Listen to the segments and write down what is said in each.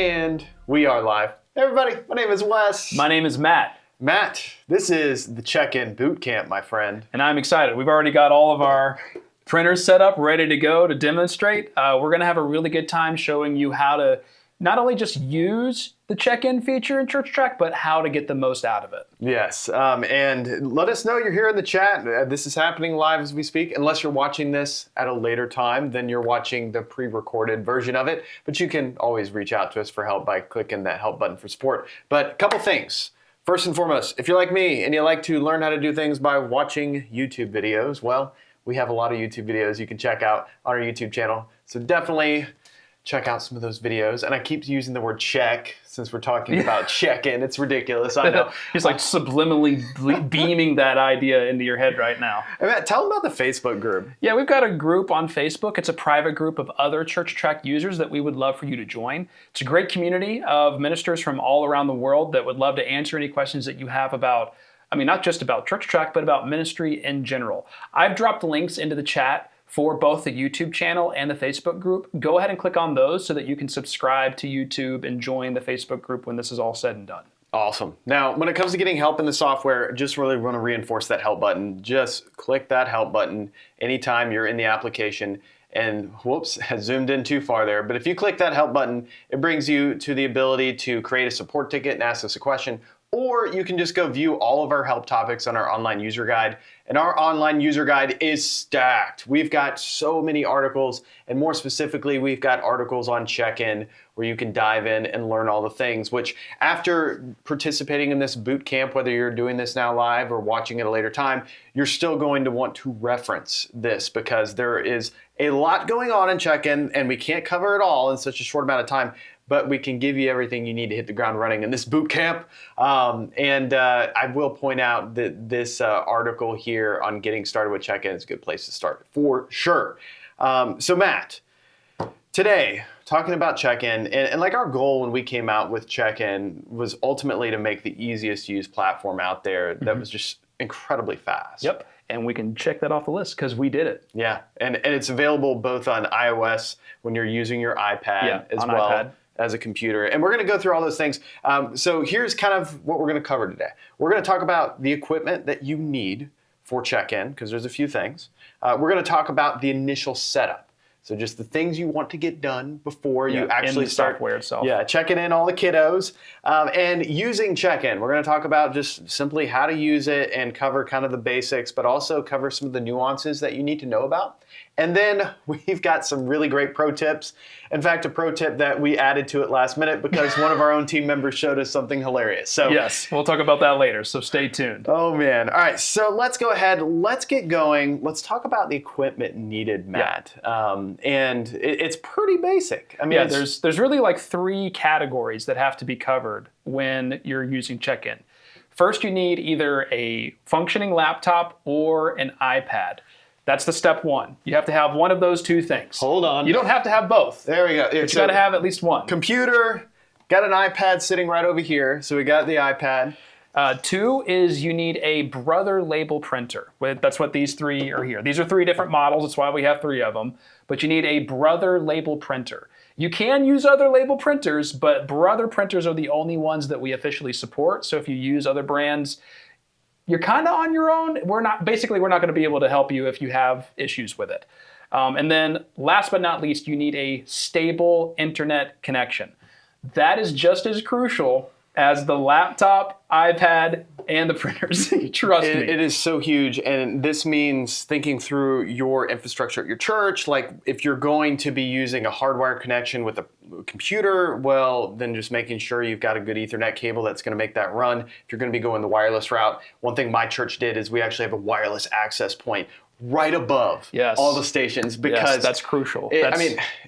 And we are live. Hey everybody, my name is Wes. My name is Matt. Matt, this is the check-in boot camp, my friend. And I'm excited. We've already got all of our printers set up, ready to go to demonstrate. We're going to have a really good time showing you how to not only just use the check-in feature in ChurchTrac, but how to get the most out of it. Yes, and let us know you're here in the chat. This is happening live as we speak. Unless you're watching this at a later time, then you're watching the pre-recorded version of it. But you can always reach out to us for help by clicking that help button for support. But a couple things. First and foremost, if you're like me and you like to learn how to do things by watching YouTube videos, well, we have a lot of YouTube videos you can check out on our YouTube channel. So definitely check out some of those videos. And I keep using the word check since we're talking about check-in. It's ridiculous, I know. Just like subliminally beaming that idea into your head right now. Hey Matt, tell them about the Facebook group. Yeah, we've got a group on Facebook. It's a private group of other ChurchTrac users that we would love for you to join. It's a great community of ministers from all around the world that would love to answer any questions that you have about, not just about ChurchTrac, but about ministry in general. I've dropped links into the chat for both the YouTube channel and the Facebook group. Go ahead and click on those so that you can subscribe to YouTube and join the Facebook group when this is all said and done. Awesome. Now, when it comes to getting help in the software, just really want to reinforce that help button. Just click that help button anytime you're in the application. And whoops, has zoomed in too far there. But if you click that help button, it brings you to the ability to create a support ticket and ask us a question. Or you can just go view all of our help topics on our online user guide. And our online user guide is stacked. We've got so many articles, and more specifically, we've got articles on check-in where you can dive in and learn all the things, which after participating in this boot camp, whether you're doing this now live or watching at a later time, you're still going to want to reference this because there is a lot going on in check-in and we can't cover it all in such a short amount of time. But we can give you everything you need to hit the ground running in this boot camp. I will point out that this article here on getting started with check-in is a good place to start for sure. So Matt, today, talking about check-in, and like our goal when we came out with check-in was ultimately to make the easiest to use platform out there that was just incredibly fast. Yep. And we can check that off the list because we did it. Yeah, and it's available both on iOS when you're using your iPad as well. iPad. As a computer. And we're going to go through all those things. So here's kind of what we're going to cover today. We're going to talk about the equipment that you need for check-in, because there's a few things. We're going to talk about the initial setup. So just the things you want to get done before you actually start software itself. Yeah, checking in all the kiddos. And using check-in. We're going to talk about just simply how to use it and cover kind of the basics, but also cover some of the nuances that you need to know about. And then we've got some really great pro tips. In fact, a pro tip that we added to it last minute because one of our own team members showed us something hilarious. So yes, we'll talk about that later, so stay tuned. Oh man. All right, so let's go ahead. Let's get going. Let's talk about the equipment needed, Matt. Yeah. And it's pretty basic. There's really like three categories that have to be covered when you're using check-in. First, you need either a functioning laptop or an iPad. That's the step one. You have to have one of those two things. Hold on. You don't have to have both. There we go. But you got to have at least one. Computer, got an iPad sitting right over here. So we got the iPad. Two is you need a brother label printer. That's what these three are here. These are three different models. That's why we have three of them. But you need a brother label printer. You can use other label printers, but brother printers are the only ones that we officially support. So if you use other brands, you're kind of on your own. We're not going to be able to help you if you have issues with it. And then last but not least, you need a stable internet connection. That is just as crucial as the laptop, iPad, and the printers. Trust me. It is so huge, and this means thinking through your infrastructure at your church. Like if you're going to be using a hardwired connection with a computer, well, then just making sure you've got a good Ethernet cable that's going to make that run. If you're going to be going the wireless route, one thing my church did is we actually have a wireless access point right above all the stations because that's crucial.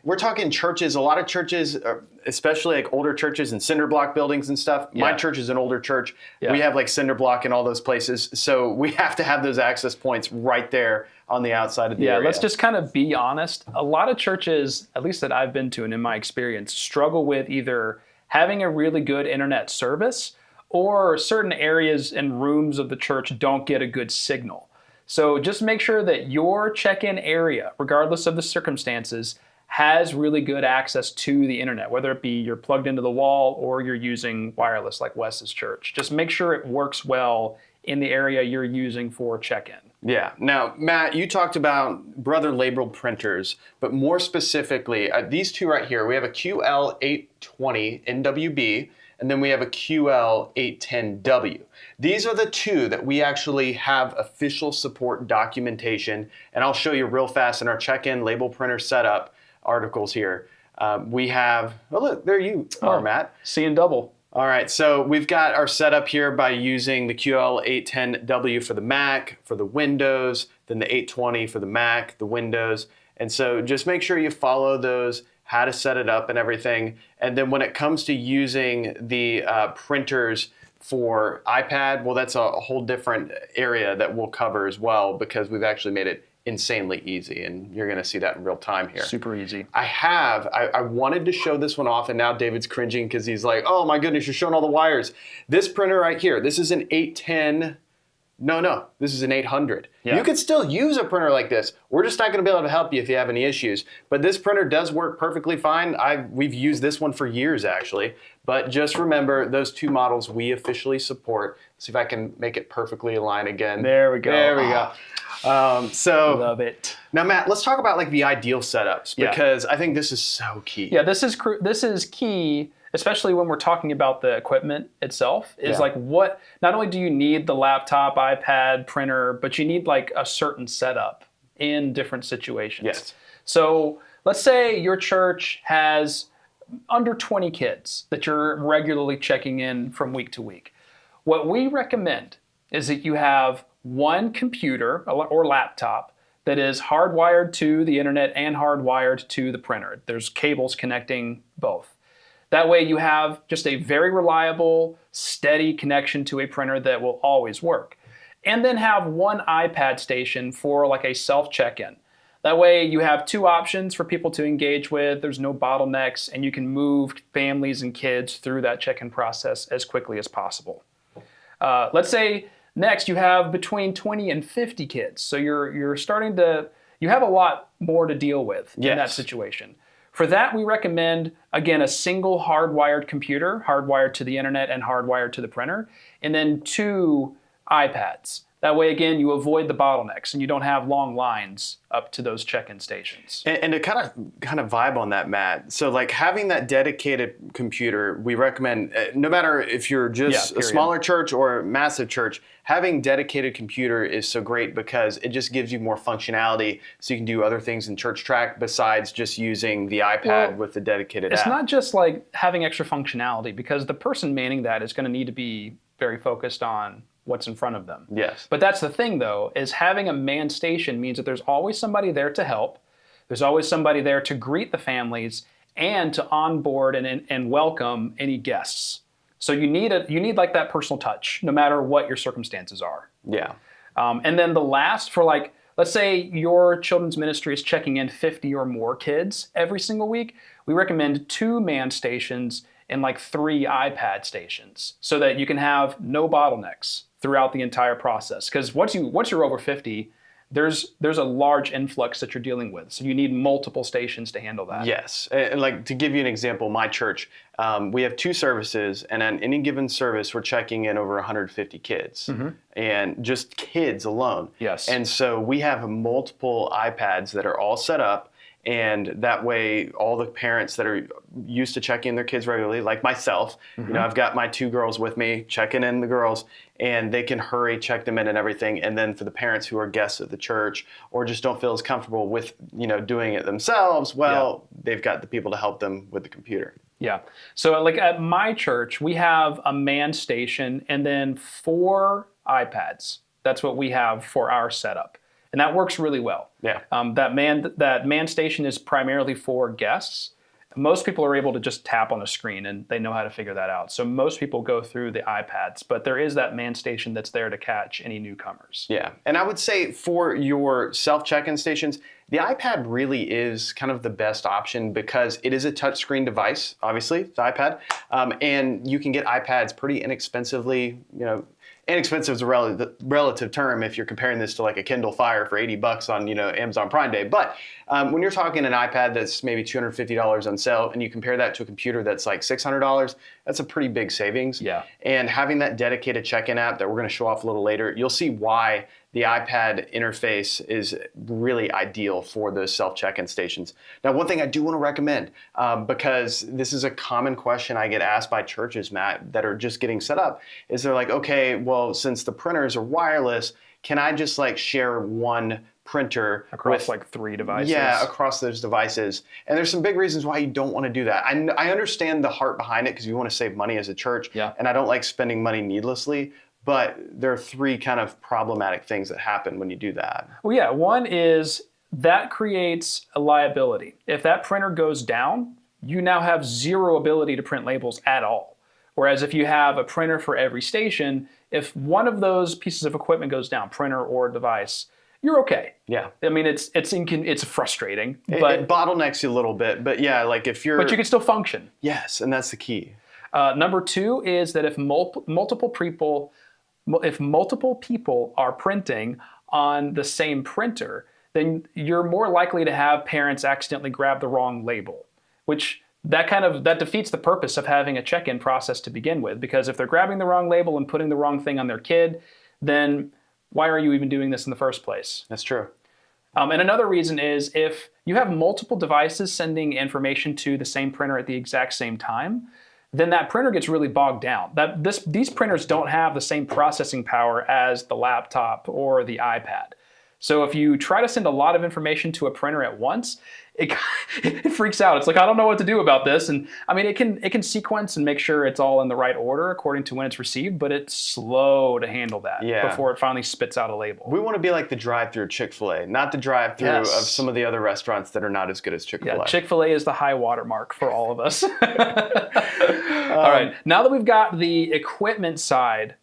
We're talking churches. A lot of churches, especially like older churches and cinder block buildings and stuff. Yeah. My church is an older church. Yeah. We have like cinder block in all those places. So we have to have those access points right there on the outside of the area. Yeah, let's just kind of be honest. A lot of churches, at least that I've been to and in my experience, struggle with either having a really good internet service or certain areas and rooms of the church don't get a good signal. So just make sure that your check-in area, regardless of the circumstances, has really good access to the internet, whether it be you're plugged into the wall or you're using wireless like Wes's church. Just make sure it works well in the area you're using for check-in. Yeah. Now, Matt, you talked about brother labeled printers, but more specifically, these two right here, we have a QL820 NWB, and then we have a QL810W. These are the two that we actually have official support documentation, and I'll show you real fast in our check-in label printer setup articles here. We have, oh look, there you are, Matt. Seeing double. All right, so we've got our setup here by using the QL810W for the Mac, for the Windows, then the 820 for the Mac, the Windows. And so just make sure you follow those, how to set it up and everything. And then when it comes to using the printers for iPad, well, that's a whole different area that we'll cover as well, because we've actually made it insanely easy, and you're going to see that in real time here. Super easy. I wanted to show this one off, and now David's cringing because he's like, oh my goodness, you're showing all the wires. This printer right here, this is an 810. No, this is an 800. Yeah. You could still use a printer like this. We're just not going to be able to help you if you have any issues. But this printer does work perfectly fine. We've used this one for years, actually. But just remember, those two models we officially support. See if I can make it perfectly align again. There we go. There we go. Love it. Now, Matt, let's talk about like the ideal setups, because I think this is so key. Yeah, this is key, especially when we're talking about the equipment itself. Is like what, not only do you need the laptop, iPad, printer, but you need like a certain setup in different situations. Yes. So let's say your church has under 20 kids that you're regularly checking in from week to week. What we recommend is that you have one computer or laptop that is hardwired to the internet and hardwired to the printer. There's cables connecting both. That way you have just a very reliable, steady connection to a printer that will always work. And then have one iPad station for like a self-check-in. That way you have two options for people to engage with. There's no bottlenecks, and you can move families and kids through that check-in process as quickly as possible. Let's say next you have between 20 and 50 kids. So you're starting to, you have a lot more to deal with in that situation. For that, we recommend, again, a single hardwired computer, hardwired to the internet and hardwired to the printer, and then two iPads. That way, again, you avoid the bottlenecks and you don't have long lines up to those check-in stations. And to kind of vibe on that, Matt, so like having that dedicated computer, we recommend, no matter if you're just a smaller church or a massive church, having dedicated computer is so great because it just gives you more functionality so you can do other things in ChurchTrac besides just using the iPad with the dedicated app. It's not just like having extra functionality, because the person manning that is going to need to be very focused on what's in front of them. Yes. But that's the thing, though, is having a manned station means that there's always somebody there to help. There's always somebody there to greet the families and to onboard and welcome any guests. So you need like that personal touch, no matter what your circumstances are. Yeah. And then the last, for like, let's say your children's ministry is checking in 50 or more kids every single week, we recommend 2 manned stations and like 3 iPad stations so that you can have no bottlenecks throughout the entire process. Because once you're over 50, there's a large influx that you're dealing with. So you need multiple stations to handle that. Yes. And like to give you an example, my church, we have 2 services, and on any given service, we're checking in over 150 kids, and just kids alone. Yes. And so we have multiple iPads that are all set up. And that way, all the parents that are used to checking their kids regularly, like myself, you know, I've got my 2 girls with me checking in the girls, and they can hurry, check them in and everything. And then for the parents who are guests at the church or just don't feel as comfortable with, you know, doing it themselves, well, they've got the people to help them with the computer. Yeah. So like at my church, we have a manned station and then 4 iPads. That's what we have for our setup. And that works really well. Yeah. That man station is primarily for guests. Most people are able to just tap on a screen and they know how to figure that out. So most people go through the iPads, but there is that man station that's there to catch any newcomers. Yeah. And I would say for your self-check-in stations, the iPad really is kind of the best option because it is a touchscreen device, obviously, the iPad. And you can get iPads pretty inexpensively, you know. inexpensive is a relative term if you're comparing this to like a Kindle Fire for $80 on Amazon Prime Day. But when you're talking an iPad that's maybe $250 on sale, and you compare that to a computer that's like $600, that's a pretty big savings. Yeah. And having that dedicated check-in app that we're going to show off a little later, you'll see why the iPad interface is really ideal for those self-check-in stations. Now, one thing I do want to recommend, because this is a common question I get asked by churches, Matt, that are just getting set up, is they're like, okay, well, since the printers are wireless, can I just like share one printer across like 3 devices? Yeah, across those devices. And there's some big reasons why you don't want to do that. I understand the heart behind it because you want to save money as a church, and I don't like spending money needlessly. But there are 3 kind of problematic things that happen when you do that. Well, yeah. One is that creates a liability. If that printer goes down, you now have 0 ability to print labels at all. Whereas if you have a printer for every station, if one of those pieces of equipment goes down, printer or device, you're okay. Yeah. I mean, it's frustrating, but it bottlenecks you a little bit. But yeah, like if you're... But you can still function. Yes, and that's the key. Number 2 is that if multiple people are printing on the same printer, then you're more likely to have parents accidentally grab the wrong label, which that defeats the purpose of having a check-in process to begin with. Because if they're grabbing the wrong label and putting the wrong thing on their kid, then why are you even doing this in the first place? That's true. And another reason is if you have multiple devices sending information to the same printer at the exact same time, then that printer gets really bogged down. These printers don't have the same processing power as the laptop or the iPad. So if you try to send a lot of information to a printer at once, it freaks out. It's like, I don't know what to do about this. And I mean, it can sequence and make sure it's all in the right order according to when it's received, but it's slow to handle that before it finally spits out a label. We want to be like the drive-through Chick-fil-A, not the drive-through of some of the other restaurants that are not as good as Chick-fil-A. Yeah, Chick-fil-A is the high watermark for all of us. All right, now that we've got the equipment side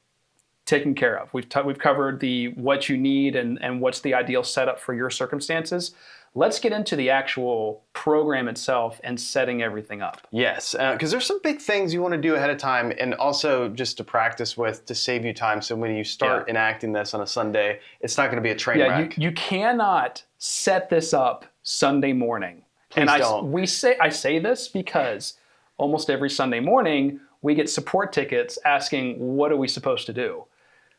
taken care of, we've covered what you need and what's the ideal setup for your circumstances. Let's get into the actual program itself and setting everything up. Yes, because there's some big things you want to do ahead of time, and also just to practice with to save you time. So when you start enacting this on a Sunday, it's not going to be a train wreck. You cannot set this up Sunday morning. Please don't. I say this because almost every Sunday morning we get support tickets asking, what are we supposed to do?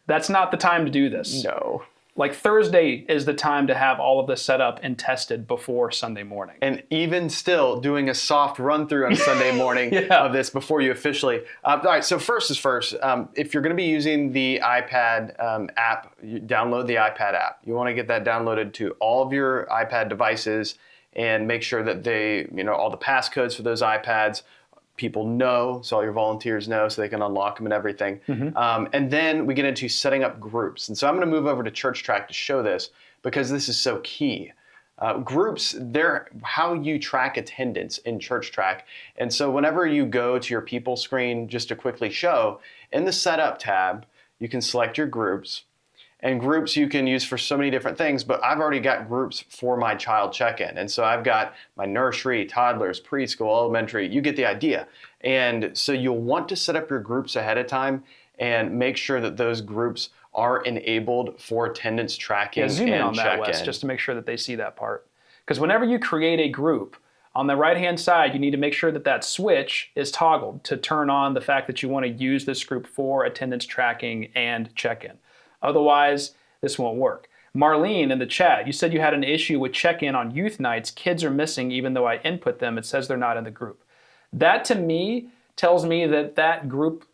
That's not the time to do this. No. Like Thursday is the time to have all of this set up and tested before Sunday morning. And even still doing a soft run through on Sunday morning of this before you officially. All right, so first is first. If you're going to be using the iPad app, you download the iPad app. You want to get that downloaded to all of your iPad devices and make sure that all the passcodes for those iPads people know, so all your volunteers know, so they can unlock them and everything. And then we get into setting up groups. And so I'm going to move over to ChurchTrac to show this because this is so key. Groups, they're how you track attendance in ChurchTrac. And so whenever you go to your people screen, just to quickly show, in the Setup tab, you can select your groups. And groups you can use for so many different things, but I've already got groups for my child check-in. And so I've got my nursery, toddlers, preschool, elementary, you get the idea. And so you'll want to set up your groups ahead of time and make sure that those groups are enabled for attendance tracking and check-in. Zoom in on that, Wes, just to make sure that they see that part. Because whenever you create a group, on the right-hand side, you need to make sure that that switch is toggled to turn on the fact that you want to use this group for attendance tracking and check-in. Otherwise, this won't work. Marlene in the chat, you said you had an issue with check-in on youth nights. Kids are missing even though I input them. It says they're not in the group. That to me tells me that group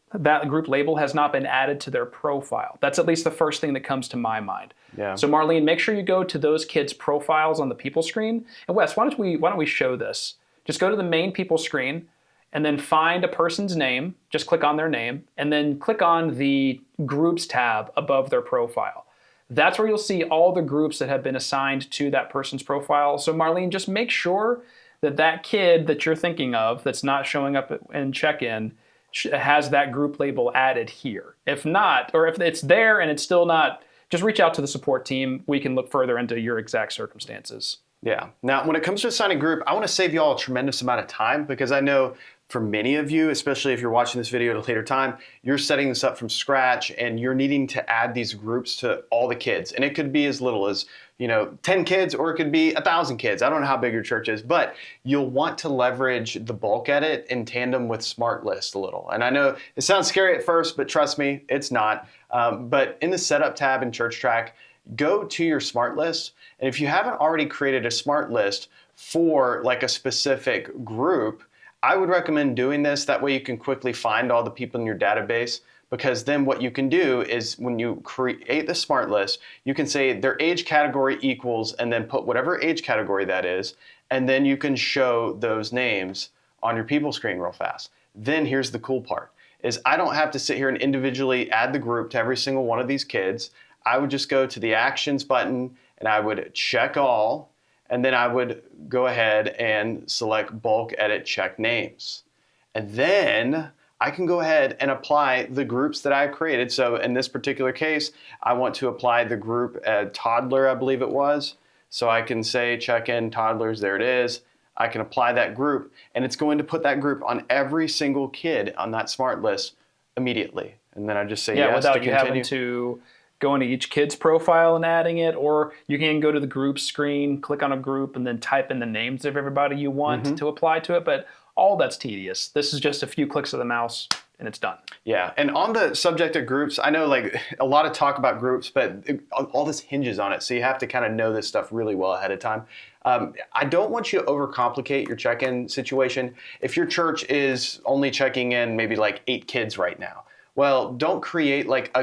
label has not been added to their profile. That's at least the first thing that comes to my mind. Yeah. So Marlene, make sure you go to those kids' profiles on the people screen. And Wes, why don't we show this? Just go to the main people screen and then find a person's name, just click on their name, and then click on the Groups tab above their profile. That's where you'll see all the groups that have been assigned to that person's profile. So Marlene, just make sure that kid that you're thinking of that's not showing up in check-in has that group label added here. If not, or if it's there and it's still not, just reach out to the support team. We can look further into your exact circumstances. Yeah. Now, when it comes to assigning group, I want to save you all a tremendous amount of time because I know for many of you, especially if you're watching this video at a later time, you're setting this up from scratch and you're needing to add these groups to all the kids. And it could be as little as 10 kids, or it could be 1,000 kids. I don't know how big your church is, but you'll want to leverage the bulk edit in tandem with Smart List a little. And I know it sounds scary at first, but trust me, it's not. But in the Setup tab in ChurchTrac, go to your Smart List. And if you haven't already created a Smart List for like a specific group, I would recommend doing this. That way you can quickly find all the people in your database, because then what you can do is when you create the Smart List, you can say their age category equals, and then put whatever age category that is, and then you can show those names on your people screen real fast. Then here's the cool part, is I don't have to sit here and individually add the group to every single one of these kids. I would just go to the Actions button and I would check all, and then I would go ahead and select Bulk Edit Check Names. And then I can go ahead and apply the groups that I've created. So in this particular case, I want to apply the group toddler, I believe it was. So I can say check in toddlers, there it is. I can apply that group, and it's going to put that group on every single kid on that Smart List immediately. And then I just say yes without to you continue. having to go into each kid's profile and adding it, or you can go to the group screen, click on a group, and then type in the names of everybody you want to apply to it. But all that's tedious. This is just a few clicks of the mouse and it's done. Yeah, and on the subject of groups, I know like a lot of talk about groups, but all this hinges on it. So you have to kind of know this stuff really well ahead of time. I don't want you to overcomplicate your check-in situation. If your church is only checking in maybe like 8 kids right now, well, don't create like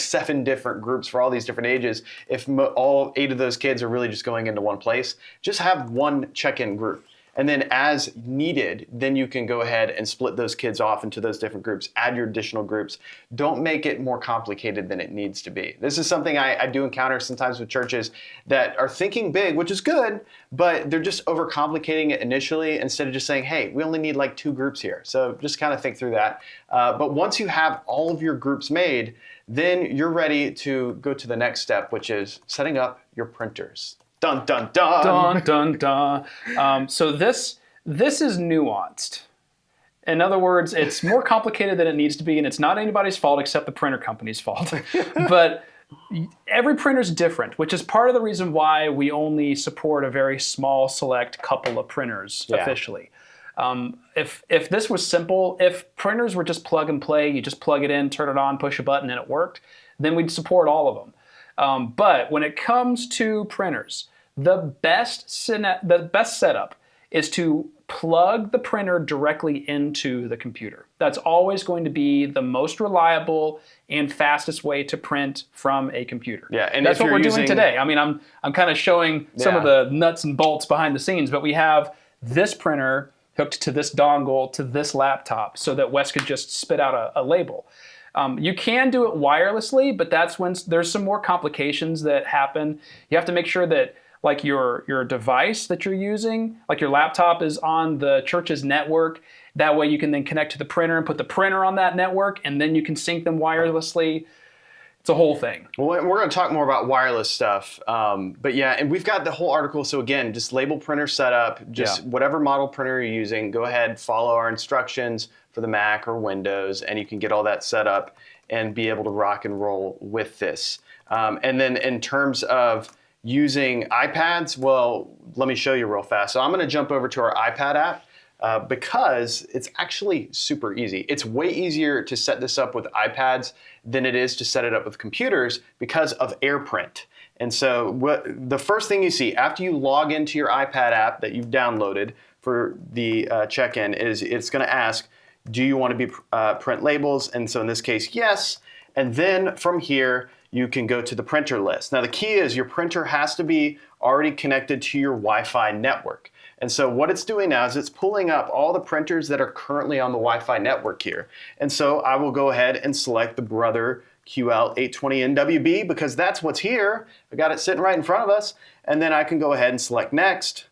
7 different groups for all these different ages if all 8 of those kids are really just going into one place. Just have one check-in group. And then as needed, then you can go ahead and split those kids off into those different groups, add your additional groups. Don't make it more complicated than it needs to be. This is something I do encounter sometimes with churches that are thinking big, which is good, but they're just overcomplicating it initially instead of just saying, hey, we only need like 2 groups here. So just kind of think through that. But once you have all of your groups made, then you're ready to go to the next step, which is setting up your printers. Dun, dun, dun. Dun, dun, dun. So this is nuanced. In other words, it's more complicated than it needs to be, and it's not anybody's fault except the printer company's fault. But every printer's different, which is part of the reason why we only support a very small select couple of printers officially. If this was simple, if printers were just plug and play, you just plug it in, turn it on, push a button, and it worked, then we'd support all of them. But when it comes to printers, the best setup is to plug the printer directly into the computer. That's always going to be the most reliable and fastest way to print from a computer. Yeah, and that's what we're doing today. I mean, I'm kind of showing some of the nuts and bolts behind the scenes, but we have this printer hooked to this dongle to this laptop so that Wes could just spit out a label. You can do it wirelessly, but that's when there's some more complications that happen. You have to make sure that like your device that you're using, like your laptop is on the church's network. That way you can then connect to the printer and put the printer on that network, and then you can sync them wirelessly. It's a whole thing. Well, we're going to talk more about wireless stuff. But yeah, and we've got the whole article. So again, just label printer setup, just whatever model printer you're using, go ahead, follow our instructions for the Mac or Windows, and you can get all that set up and be able to rock and roll with this. And then in terms of using iPads, well, let me show you real fast. So I'm going to jump over to our iPad app because it's actually super easy. It's way easier to set this up with iPads than it is to set it up with computers because of AirPrint. And so the first thing you see after you log into your iPad app that you've downloaded for the check-in is it's going to ask, do you want to be print labels? And so in this case, yes. And then from here, you can go to the printer list. Now the key is your printer has to be already connected to your Wi-Fi network. And so what it's doing now is it's pulling up all the printers that are currently on the Wi-Fi network here. And so I will go ahead and select the Brother QL820NWB because that's what's here. I got it sitting right in front of us. And then I can go ahead and select next.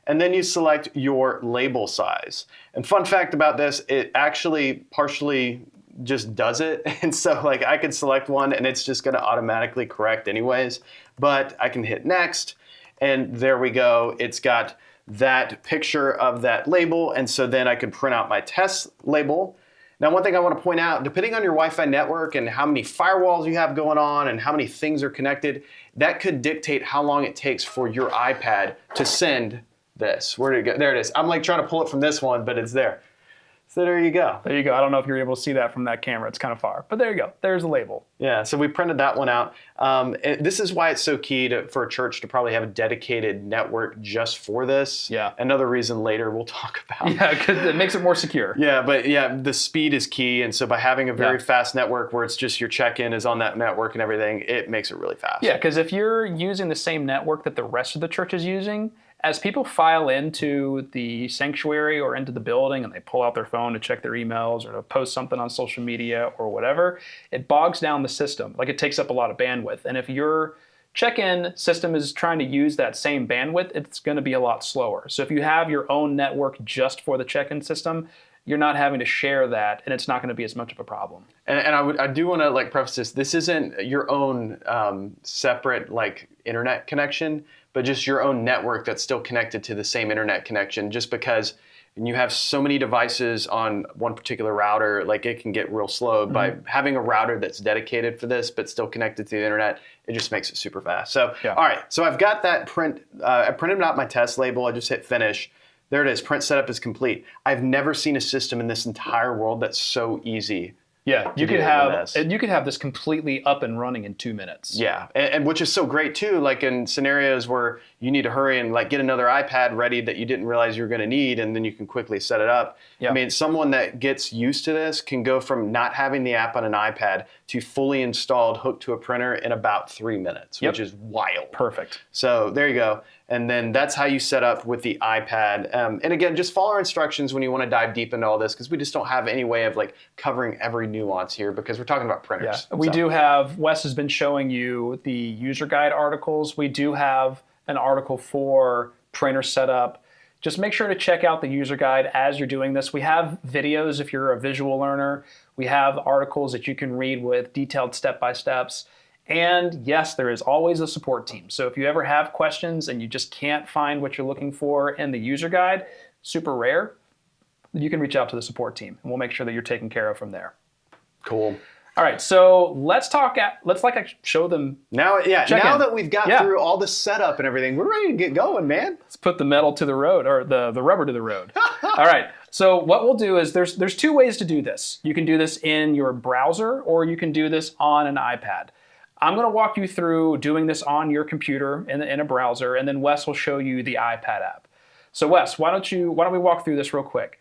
And then you select your label size. And fun fact about this, it actually partially just does it. And so like I could select one and it's just gonna automatically correct anyways, but I can hit next and there we go. It's got that picture of that label, and so then I could print out my test label. Now, one thing I want to point out, depending on your Wi-Fi network and how many firewalls you have going on and how many things are connected, that could dictate how long it takes for your iPad to send this. Where did it go? There it is. I'm like trying to pull it from this one, but it's there. So there you go. There you go. I don't know if you're able to see that from that camera. It's kind of far, but there you go. There's the label. Yeah, so we printed that one out. This is why it's so key for a church to probably have a dedicated network just for this. Yeah. Another reason later we'll talk about. Yeah, because it makes it more secure. Yeah, but yeah, the speed is key. And so by having a very fast network where it's just your check-in is on that network and everything, it makes it really fast. Yeah, because if you're using the same network that the rest of the church is using, as people file into the sanctuary or into the building and they pull out their phone to check their emails or to post something on social media or whatever, it bogs down the system. Like it takes up a lot of bandwidth. And if your check-in system is trying to use that same bandwidth, it's going to be a lot slower. So if you have your own network just for the check-in system, you're not having to share that, and it's not going to be as much of a problem. And I do want to like preface this. This isn't your own separate like internet connection, but just your own network that's still connected to the same internet connection. Just because when you have so many devices on one particular router, like it can get real slow. By having a router that's dedicated for this, but still connected to the internet, it just makes it super fast. So, all right. So I've got that print. I printed out my test label. I just hit finish. There it is. Print setup is complete. I've never seen a system in this entire world that's so easy. Yeah, you could have this completely up and running in 2 minutes. Yeah, and which is so great too. Like in scenarios where you need to hurry and like get another iPad ready that you didn't realize you were going to need, and then you can quickly set it up. Yeah. I mean, someone that gets used to this can go from not having the app on an iPad to fully installed, hooked to a printer in about 3 minutes, which is wild. Perfect. So there you go. And then that's how you set up with the iPad. And again, just follow our instructions when you want to dive deep into all this, because we just don't have any way of like covering every nuance here because we're talking about printers. Yeah. We do have, Wes has been showing you the user guide articles. We do have an article for printer setup. Just make sure to check out the user guide as you're doing this. We have videos if you're a visual learner. We have articles that you can read with detailed step-by-steps. And yes, there is always a support team. So if you ever have questions and you just can't find what you're looking for in the user guide, super rare, you can reach out to the support team and we'll make sure that you're taken care of from there. Cool. All right, so let's show them. Now that we've got through all the setup and everything, we're ready to get going, man. Let's put the metal to the road, or the rubber to the road. All right, so what we'll do is there's two ways to do this. You can do this in your browser or you can do this on an iPad. I'm going to walk you through doing this on your computer in a browser, and then Wes will show you the iPad app. So Wes, why don't we walk through this real quick?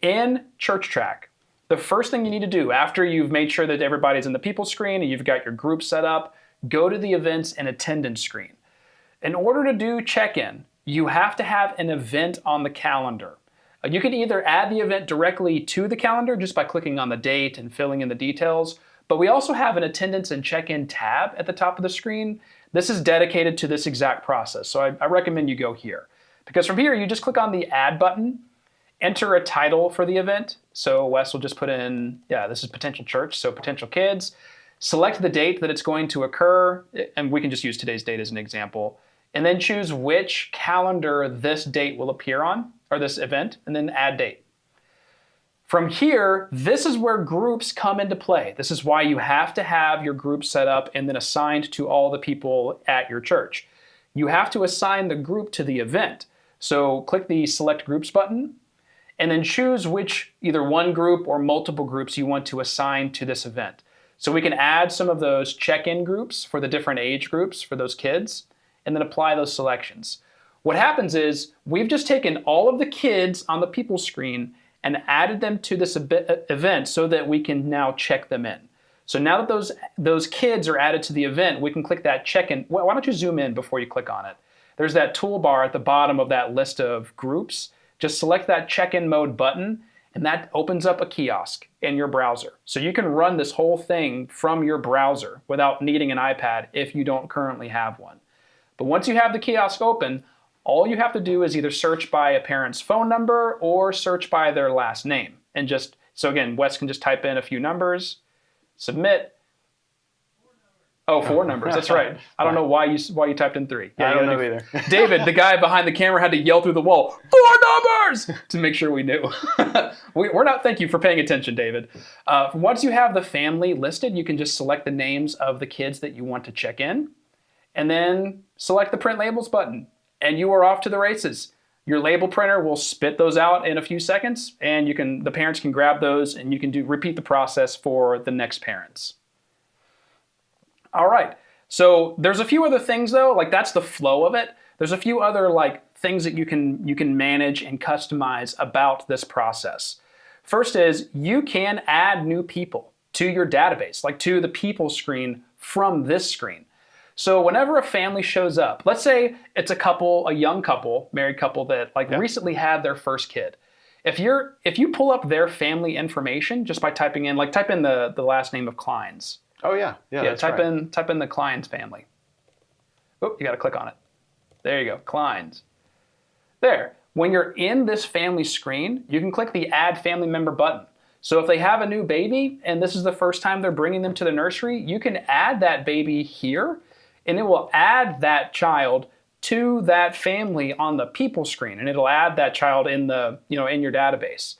In ChurchTrac, the first thing you need to do after you've made sure that everybody's in the people screen and you've got your group set up, go to the events and attendance screen. In order to do check-in, you have to have an event on the calendar. You can either add the event directly to the calendar just by clicking on the date and filling in the details, but we also have an attendance and check-in tab at the top of the screen. This is dedicated to this exact process, so I recommend you go here. Because from here, you just click on the Add button, enter a title for the event. So Wes will just put in, this is potential church, so potential kids. Select the date that it's going to occur, and we can just use today's date as an example, and then choose which calendar this date will appear on, or this event, and then add date. From here, this is where groups come into play. This is why you have to have your group set up and then assigned to all the people at your church. You have to assign the group to the event. So click the Select Groups button, and then choose which either one group or multiple groups you want to assign to this event. So we can add some of those check-in groups for the different age groups for those kids, and then apply those selections. What happens is we've just taken all of the kids on the people screen and added them to this event so that we can now check them in. So now that those kids are added to the event, we can click that check-in. Why don't you zoom in before you click on it? There's that toolbar at the bottom of that list of groups. Just select that check-in mode button, and that opens up a kiosk in your browser. So you can run this whole thing from your browser without needing an iPad if you don't currently have one. But once you have the kiosk open, all you have to do is either search by a parent's phone number or search by their last name. And so again, Wes can just type in a few numbers, submit, Oh, 4 numbers. That's right. I don't know why you typed in 3. I don't know either. David, the guy behind the camera, had to yell through the wall, 4 numbers, to make sure we knew. We're not. Thank you for paying attention, David. Once you have the family listed, you can just select the names of the kids that you want to check in, and then select the print labels button, and you are off to the races. Your label printer will spit those out in a few seconds, and the parents can grab those, and you can repeat the process for the next parents. All right, so there's a few other things though, like that's the flow of it. There's a few other things that you can manage and customize about this process. First is you can add new people to your database, like to the people screen from this screen. So whenever a family shows up, let's say it's a young couple, married couple that recently had their first kid. If you pull up their family information just by typing in, type in the last name of Klein's. Oh yeah. Type in the Klein's family. Oh, you got to click on it. There you go, Klein's. There. When you're in this family screen, you can click the Add Family Member button. So if they have a new baby and this is the first time they're bringing them to the nursery, you can add that baby here, and it will add that child to that family on the people screen, and it'll add that child in in your database.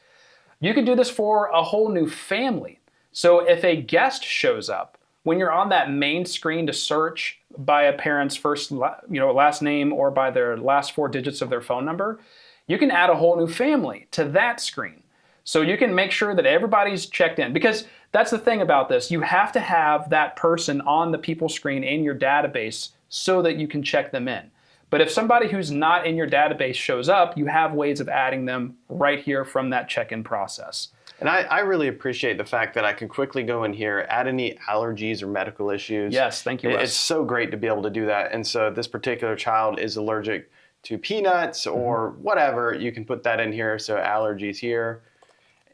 You can do this for a whole new family. So if a guest shows up, when you're on that main screen to search by a parent's first last name or by their last 4 digits of their phone number, you can add a whole new family to that screen. So you can make sure that everybody's checked in, because that's the thing about this. You have to have that person on the people screen in your database so that you can check them in. But if somebody who's not in your database shows up, you have ways of adding them right here from that check-in process. And I really appreciate the fact that I can quickly go in here, add any allergies or medical issues. Yes, thank you, Wes. It's so great to be able to do that. And so this particular child is allergic to peanuts or whatever. You can put that in here. So allergies here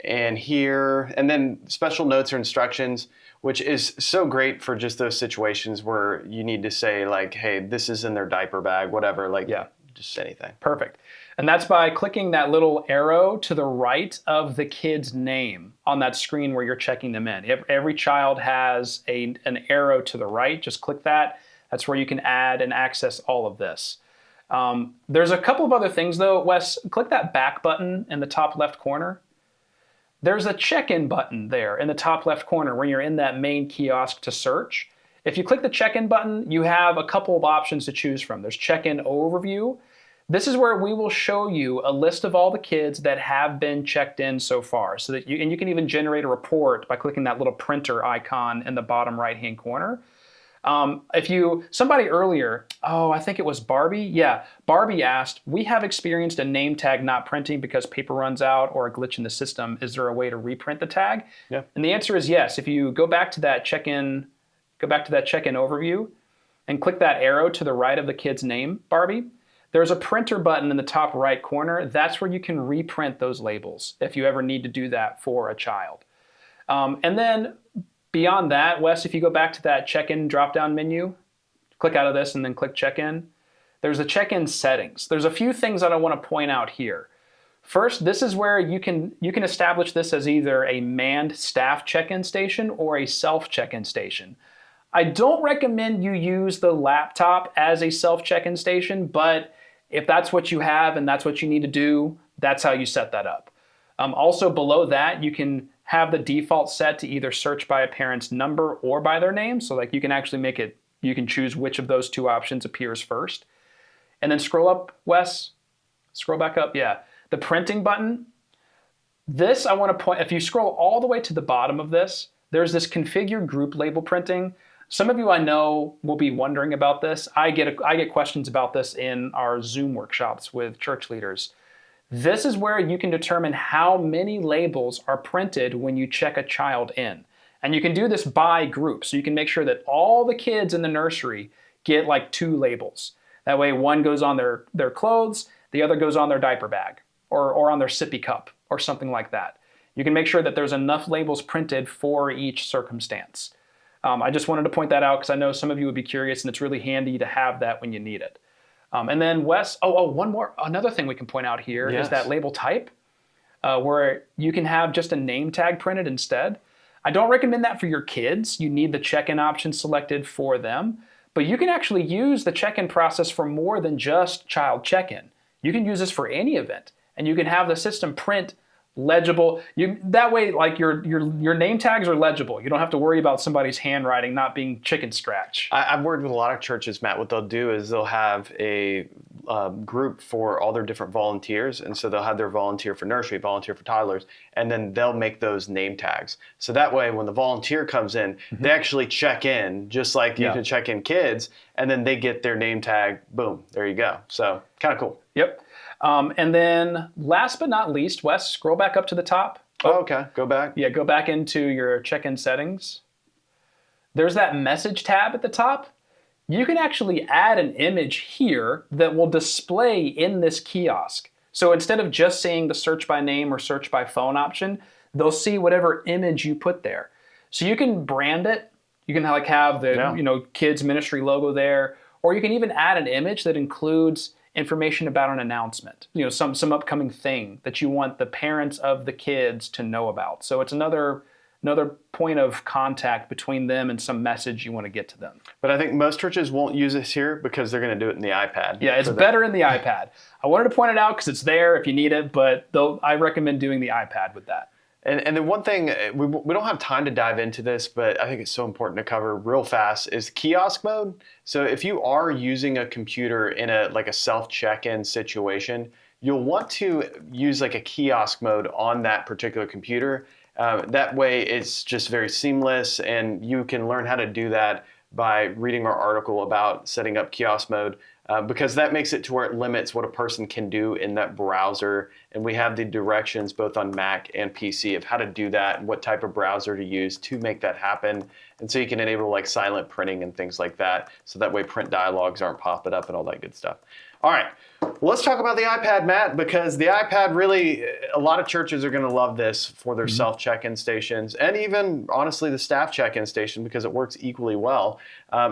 and here. And then special notes or instructions, which is so great for just those situations where you need to say hey, this is in their diaper bag, whatever, just anything. Perfect. And that's by clicking that little arrow to the right of the kid's name on that screen where you're checking them in. Every child has an arrow to the right. Just click that. That's where you can add and access all of this. There's a couple of other things though. Wes, click that back button in the top left corner. There's a check-in button there in the top left corner when you're in that main kiosk to search. If you click the check-in button, you have a couple of options to choose from. There's check-in overview. This is where we will show you a list of all the kids that have been checked in so far. So that you can even generate a report by clicking that little printer icon in the bottom right-hand corner. Somebody earlier, I think it was Barbie. Yeah, Barbie asked, we have experienced a name tag not printing because paper runs out or a glitch in the system. Is there a way to reprint the tag? Yeah. And the answer is yes. If you go back to that check-in overview and click that arrow to the right of the kid's name, Barbie, there's a printer button in the top right corner. That's where you can reprint those labels if you ever need to do that for a child. And then beyond that, Wes, if you go back to that check-in drop-down menu, click out of this and then click check-in, there's the check-in settings. There's a few things that I want to point out here. First, this is where you can establish this as either a manned staff check-in station or a self check-in station. I don't recommend you use the laptop as a self check-in station, but if that's what you have and that's what you need to do, that's how you set that up. Also below that, you can have the default set to either search by a parent's number or by their name. So you can actually you can choose which of those two options appears first. And then scroll up, Wes, scroll back up, yeah. The printing button, this I want to point, if you scroll all the way to the bottom of this, there's this configure group label printing. Some of you I know will be wondering about this. I get questions about this in our Zoom workshops with church leaders. This is where you can determine how many labels are printed when you check a child in. And you can do this by group. So you can make sure that all the kids in the nursery get 2 labels. That way one goes on their clothes, the other goes on their diaper bag or on their sippy cup or something like that. You can make sure that there's enough labels printed for each circumstance. I just wanted to point that out because I know some of you would be curious, and it's really handy to have that when you need it. And then Wes, another thing we can point out here is that label type, where you can have just a name tag printed instead. I don't recommend that for your kids. You need the check-in option selected for them. But you can actually use the check-in process for more than just child check-in. You can use this for any event, and you can have the system print legible. That way, like your name tags are legible. You don't have to worry about somebody's handwriting not being chicken scratch. I've worked with a lot of churches, Matt. What they'll do is they'll have a group for all their different volunteers, and so they'll have their volunteer for nursery, volunteer for toddlers, and then they'll make those name tags. So that way, when the volunteer comes in, they actually check in, just like you can check in kids, and then they get their name tag. Boom, there you go. So kind of cool. Yep. And then last but not least, Wes, scroll back up to the top. Oh, okay. Go back. Yeah, go back into your check-in settings. There's that message tab at the top. You can actually add an image here that will display in this kiosk. So instead of just seeing the search by name or search by phone option, they'll see whatever image you put there. So you can brand it. You can like have the kids ministry logo there, or you can even add an image that includes information about an announcement, some upcoming thing that you want the parents of the kids to know about. So it's another point of contact between them and some message you want to get to them. But I think most churches won't use this here because they're going to do it in the iPad. Yeah, it's better in the iPad. I wanted to point it out because it's there if you need it, but I recommend doing the iPad with that. And then one thing, we don't have time to dive into this, but I think it's so important to cover real fast, is kiosk mode. So if you are using a computer in a self-check-in situation, you'll want to use like a kiosk mode on that particular computer. That way it's just very seamless, and you can learn how to do that by reading our article about setting up kiosk mode. Because that makes it to where it limits what a person can do in that browser. And we have the directions both on Mac and PC of how to do that and what type of browser to use to make that happen. And so you can enable like silent printing and things like that. So that way print dialogues aren't popping up and all that good stuff. All right, let's talk about the iPad, Matt, because the iPad really, a lot of churches are going to love this for their self-check-in stations, and even, honestly, the staff check-in station, because it works equally well.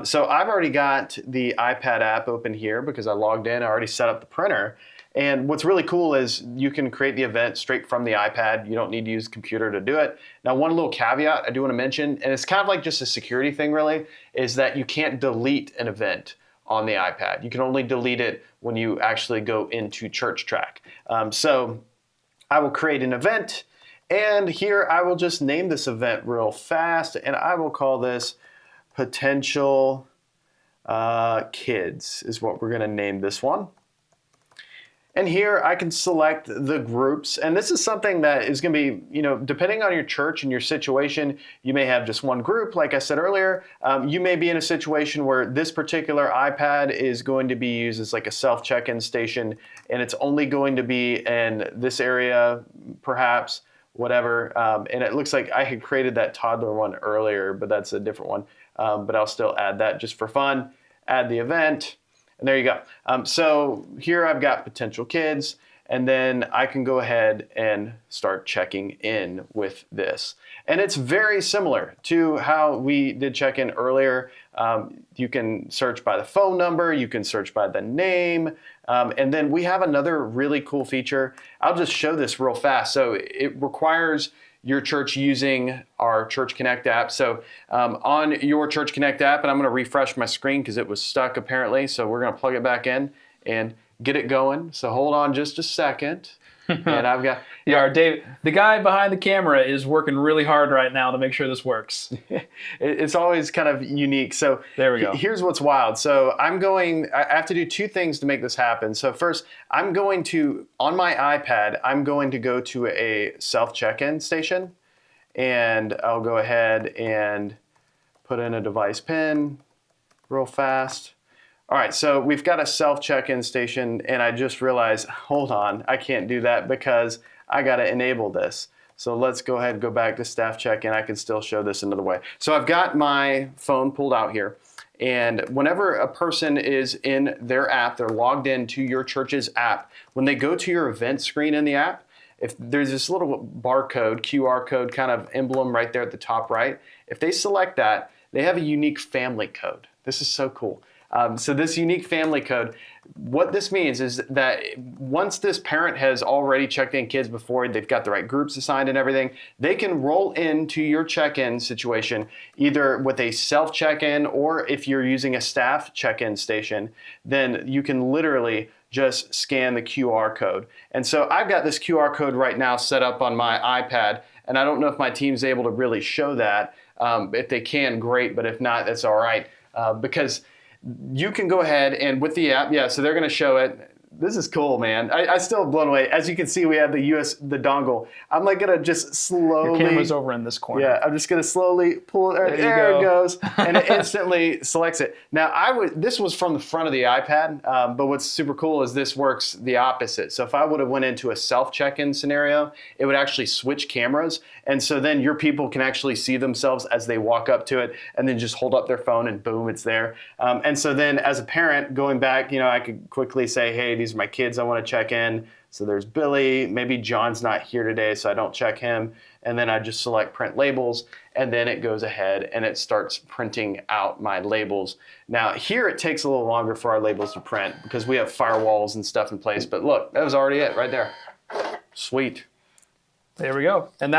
So I've already got the iPad app open here because I logged in. I already set up the printer. And what's really cool is you can create the event straight from the iPad. You don't need to use a computer to do it. Now, one little caveat I do want to mention, and it's kind of like just a security thing really, is that you can't delete an event on the iPad. You can only delete it when you actually go into ChurchTrac. So I will create an event, and here I will just name this event real fast, and I will call this Potential Kids is what we're going to name this one. And here I can select the groups, and this is something that is going to be, depending on your church and your situation, you may have just one group, like I said earlier. You may be in a situation where this particular iPad is going to be used as like a self-check-in station, and it's only going to be in this area, perhaps, whatever. And it looks like I had created that toddler one earlier, but that's a different one. But I'll still add that just for fun. Add the event. And there you go. So here I've got potential kids, and then I can go ahead and start checking in with this. And it's very similar to how we did check in earlier. You can search by the phone number, you can search by the name, and then we have another really cool feature. I'll just show this real fast. So it requires your church using our Church Connect app. So on your Church Connect app, and I'm going to refresh my screen because it was stuck apparently. So we're going to plug it back in and get it going. So hold on just a second. And I've got... Dave, the guy behind the camera is working really hard right now to make sure this works. It's always kind of unique. So there we go. Here's what's wild. So I have to do two things to make this happen. So first, on my iPad, I'm going to go to a self-check-in station, and I'll go ahead and put in a device pin real fast. All right, so we've got a self-check-in station, and I just realized, hold on, I can't do that because I got to enable this. So let's go ahead and go back to staff check-in. I can still show this another way. So I've got my phone pulled out here, and whenever a person is in their app, they're logged into your church's app, when they go to your event screen in the app, if there's this little barcode, QR code kind of emblem right there at the top right, if they select that, they have a unique family code. This is so cool. So this unique family code, what this means is that once this parent has already checked in kids before, they've got the right groups assigned and everything, they can roll into your check-in situation either with a self check-in, or if you're using a staff check-in station, then you can literally just scan the QR code. And so I've got this QR code right now set up on my iPad, and I don't know if my team's able to really show that. If they can, great, but if not, that's all right. Because you can go ahead and with the app, so they're going to show it. This is cool, man. I still blown away. As you can see, we have the dongle. I'm like going to just slowly. Your camera's over in this corner. Yeah, I'm just going to slowly pull it. There it goes. And it instantly selects it. Now, this was from the front of the iPad, but what's super cool is this works the opposite. So if I would have went into a self-check-in scenario, it would actually switch cameras. And so then your people can actually see themselves as they walk up to it and then just hold up their phone and boom, it's there. And so then as a parent going back, I could quickly say, hey, these are my kids I want to check in. So there's Billy, maybe John's not here today, so I don't check him. And then I just select print labels, and then it goes ahead and it starts printing out my labels. Now here it takes a little longer for our labels to print because we have firewalls and stuff in place, but look, that was already it right there. Sweet. There we go. And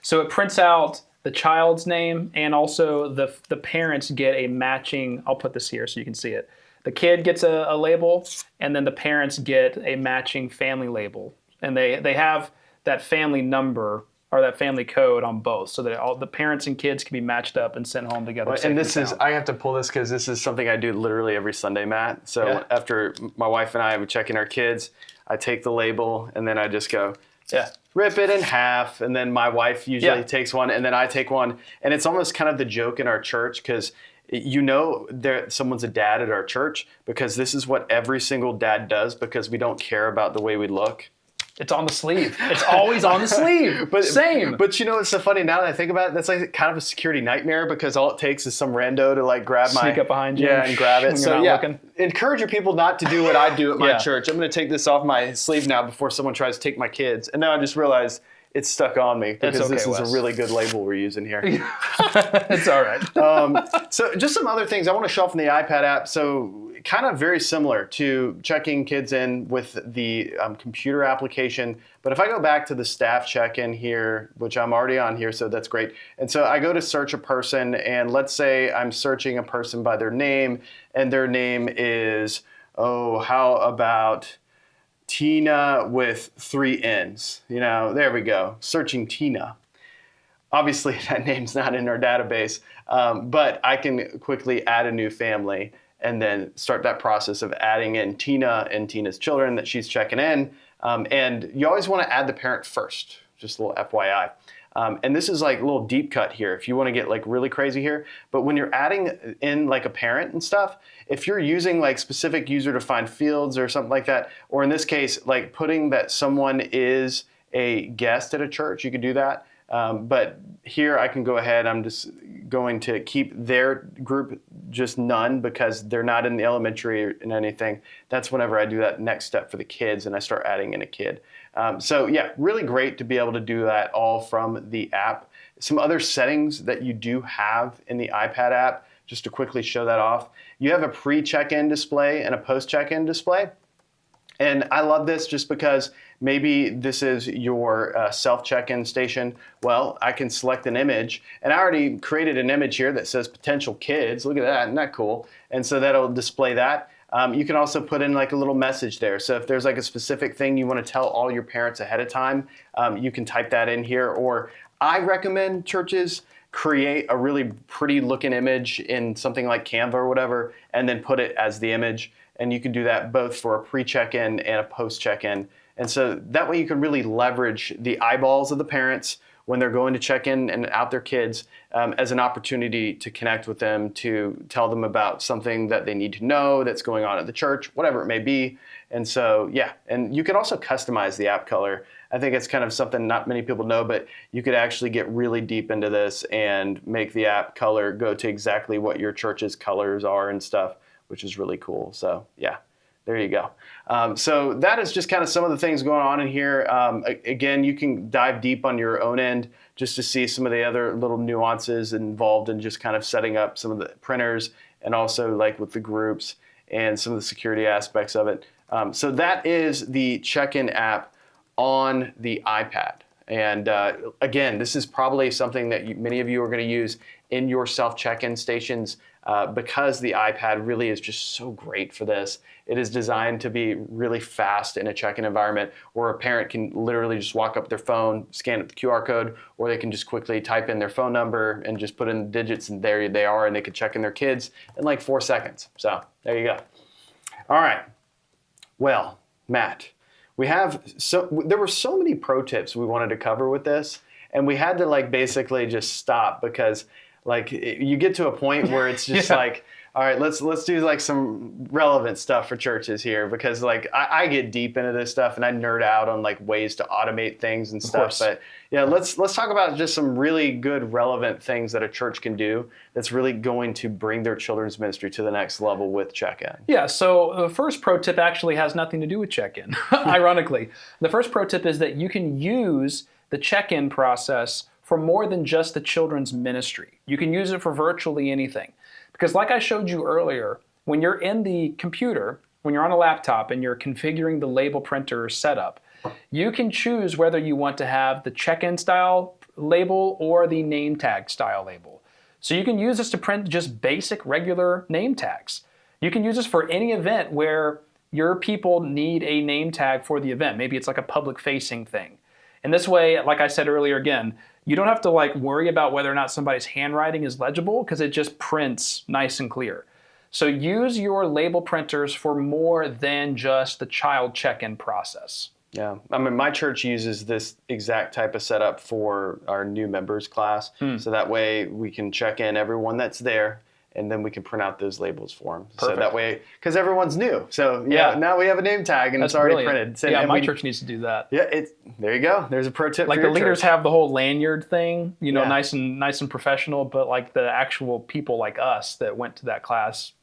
so it prints out the child's name, and also the parents get a matching, I'll put this here so you can see it. The kid gets a label, and then the parents get a matching family label. And they have that family number or that family code on both, so that all the parents and kids can be matched up and sent home together. And I have to pull this because this is something I do literally every Sunday, Matt. So after my wife and I would check in our kids, I take the label, and then I just go, rip it in half, and then my wife usually takes one, and then I take one. And it's almost kind of the joke in our church because someone's a dad at our church because this is what every single dad does because we don't care about the way we look. It's on the sleeve. It's always on the sleeve. Same. But it's so funny now that I think about it, that's like kind of a security nightmare because all it takes is some rando to like sneak up behind you and grab it. So looking. Encourage your people not to do what I do at my church. I'm going to take this off my sleeve now before someone tries to take my kids. And now I just realized it's stuck on me because this is a really good label we're using here. It's all right. So just some other things I want to show off in the iPad app. So kind of very similar to checking kids in with the computer application. But if I go back to the staff check-in here, which I'm already on here, so that's great. And so I go to search a person, and let's say I'm searching a person by their name, and their name is, how about Tina with 3 N's? There we go. Searching Tina. Obviously, that name's not in our database, but I can quickly add a new family and then start that process of adding in Tina and Tina's children that she's checking in. And you always want to add the parent first, just a little FYI. And this is like a little deep cut here if you want to get like really crazy here. But when you're adding in like a parent and stuff, if you're using like specific user-defined fields or something like that, or in this case, like putting that someone is a guest at a church, you could do that. But here I can go ahead, I'm just going to keep their group just none because they're not in the elementary and anything. That's whenever I do that next step for the kids and I start adding in a kid. So yeah, really great to be able to do that all from the app. Some other settings that you do have in the iPad app, just to quickly show that off. You have a pre-check-in display and a post-check-in display. And I love this just because maybe this is your self-check-in station. Well, I can select an image, and I already created an image here that says potential kids. Look at that, isn't that cool? And so that'll display that. You can also put in like a little message there. So if there's like a specific thing you want to tell all your parents ahead of time, you can type that in here. Or I recommend churches create a really pretty looking image in something like Canva or whatever, and then put it as the image. And you can do that both for a pre-check-in and a post-check-in. And so that way you can really leverage the eyeballs of the parents when they're going to check in and out their kids as an opportunity to connect with them, to tell them about something that they need to know that's going on at the church, whatever it may be. And so, yeah, and you can also customize the app color. I think it's kind of something not many people know, but you could actually get really deep into this and make the app color go to exactly what your church's colors are and stuff, which is really cool. So yeah, there you go. So that is just kind of some of the things going on in here. Again, you can dive deep on your own end just to see some of the other little nuances involved in just kind of setting up some of the printers and also like with the groups and some of the security aspects of it. So that is the check-in app on the iPad. And again, this is probably something that many of you are going to use in your self-check-in stations because the iPad really is just so great for this. It is designed to be really fast in a check-in environment where a parent can literally just walk up their phone, scan the QR code, or they can just quickly type in their phone number and just put in the digits, and there they are, and they can check in their kids in like 4 seconds. So there you go. All right. Well, Matt, there were so many pro tips we wanted to cover with this, and we had to like basically just stop because like you get to a point where it's just like, all right, let's do like some relevant stuff for churches here, because like I get deep into this stuff and I nerd out on like ways to automate things and stuff. But yeah, let's talk about just some really good relevant things that a church can do that's really going to bring their children's ministry to the next level with check-in. Yeah, so the first pro tip actually has nothing to do with check-in, ironically. The first pro tip is that you can use the check-in process for more than just the children's ministry. You can use it for virtually anything. Because like I showed you earlier, when you're in the computer, when you're on a laptop and you're configuring the label printer setup, you can choose whether you want to have the check-in style label or the name tag style label. So you can use this to print just basic regular name tags. You can use this for any event where your people need a name tag for the event. Maybe it's like a public facing thing. And this way, like I said earlier again, you don't have to like worry about whether or not somebody's handwriting is legible because it just prints nice and clear. So use your label printers for more than just the child check-in process. Yeah, I mean, my church uses this exact type of setup for our new members class. So that way we can check in everyone that's there, and then we can print out those labels for them. Perfect. So that way, because everyone's new. So yeah, now we have a name tag and That's it's already brilliant. printed. So, yeah, my church needs to do that. Yeah, there you go. There's a pro tip. Like for the your leaders church. have the whole lanyard thing, you know, Yeah. nice and professional, but like the actual people like us that went to that class,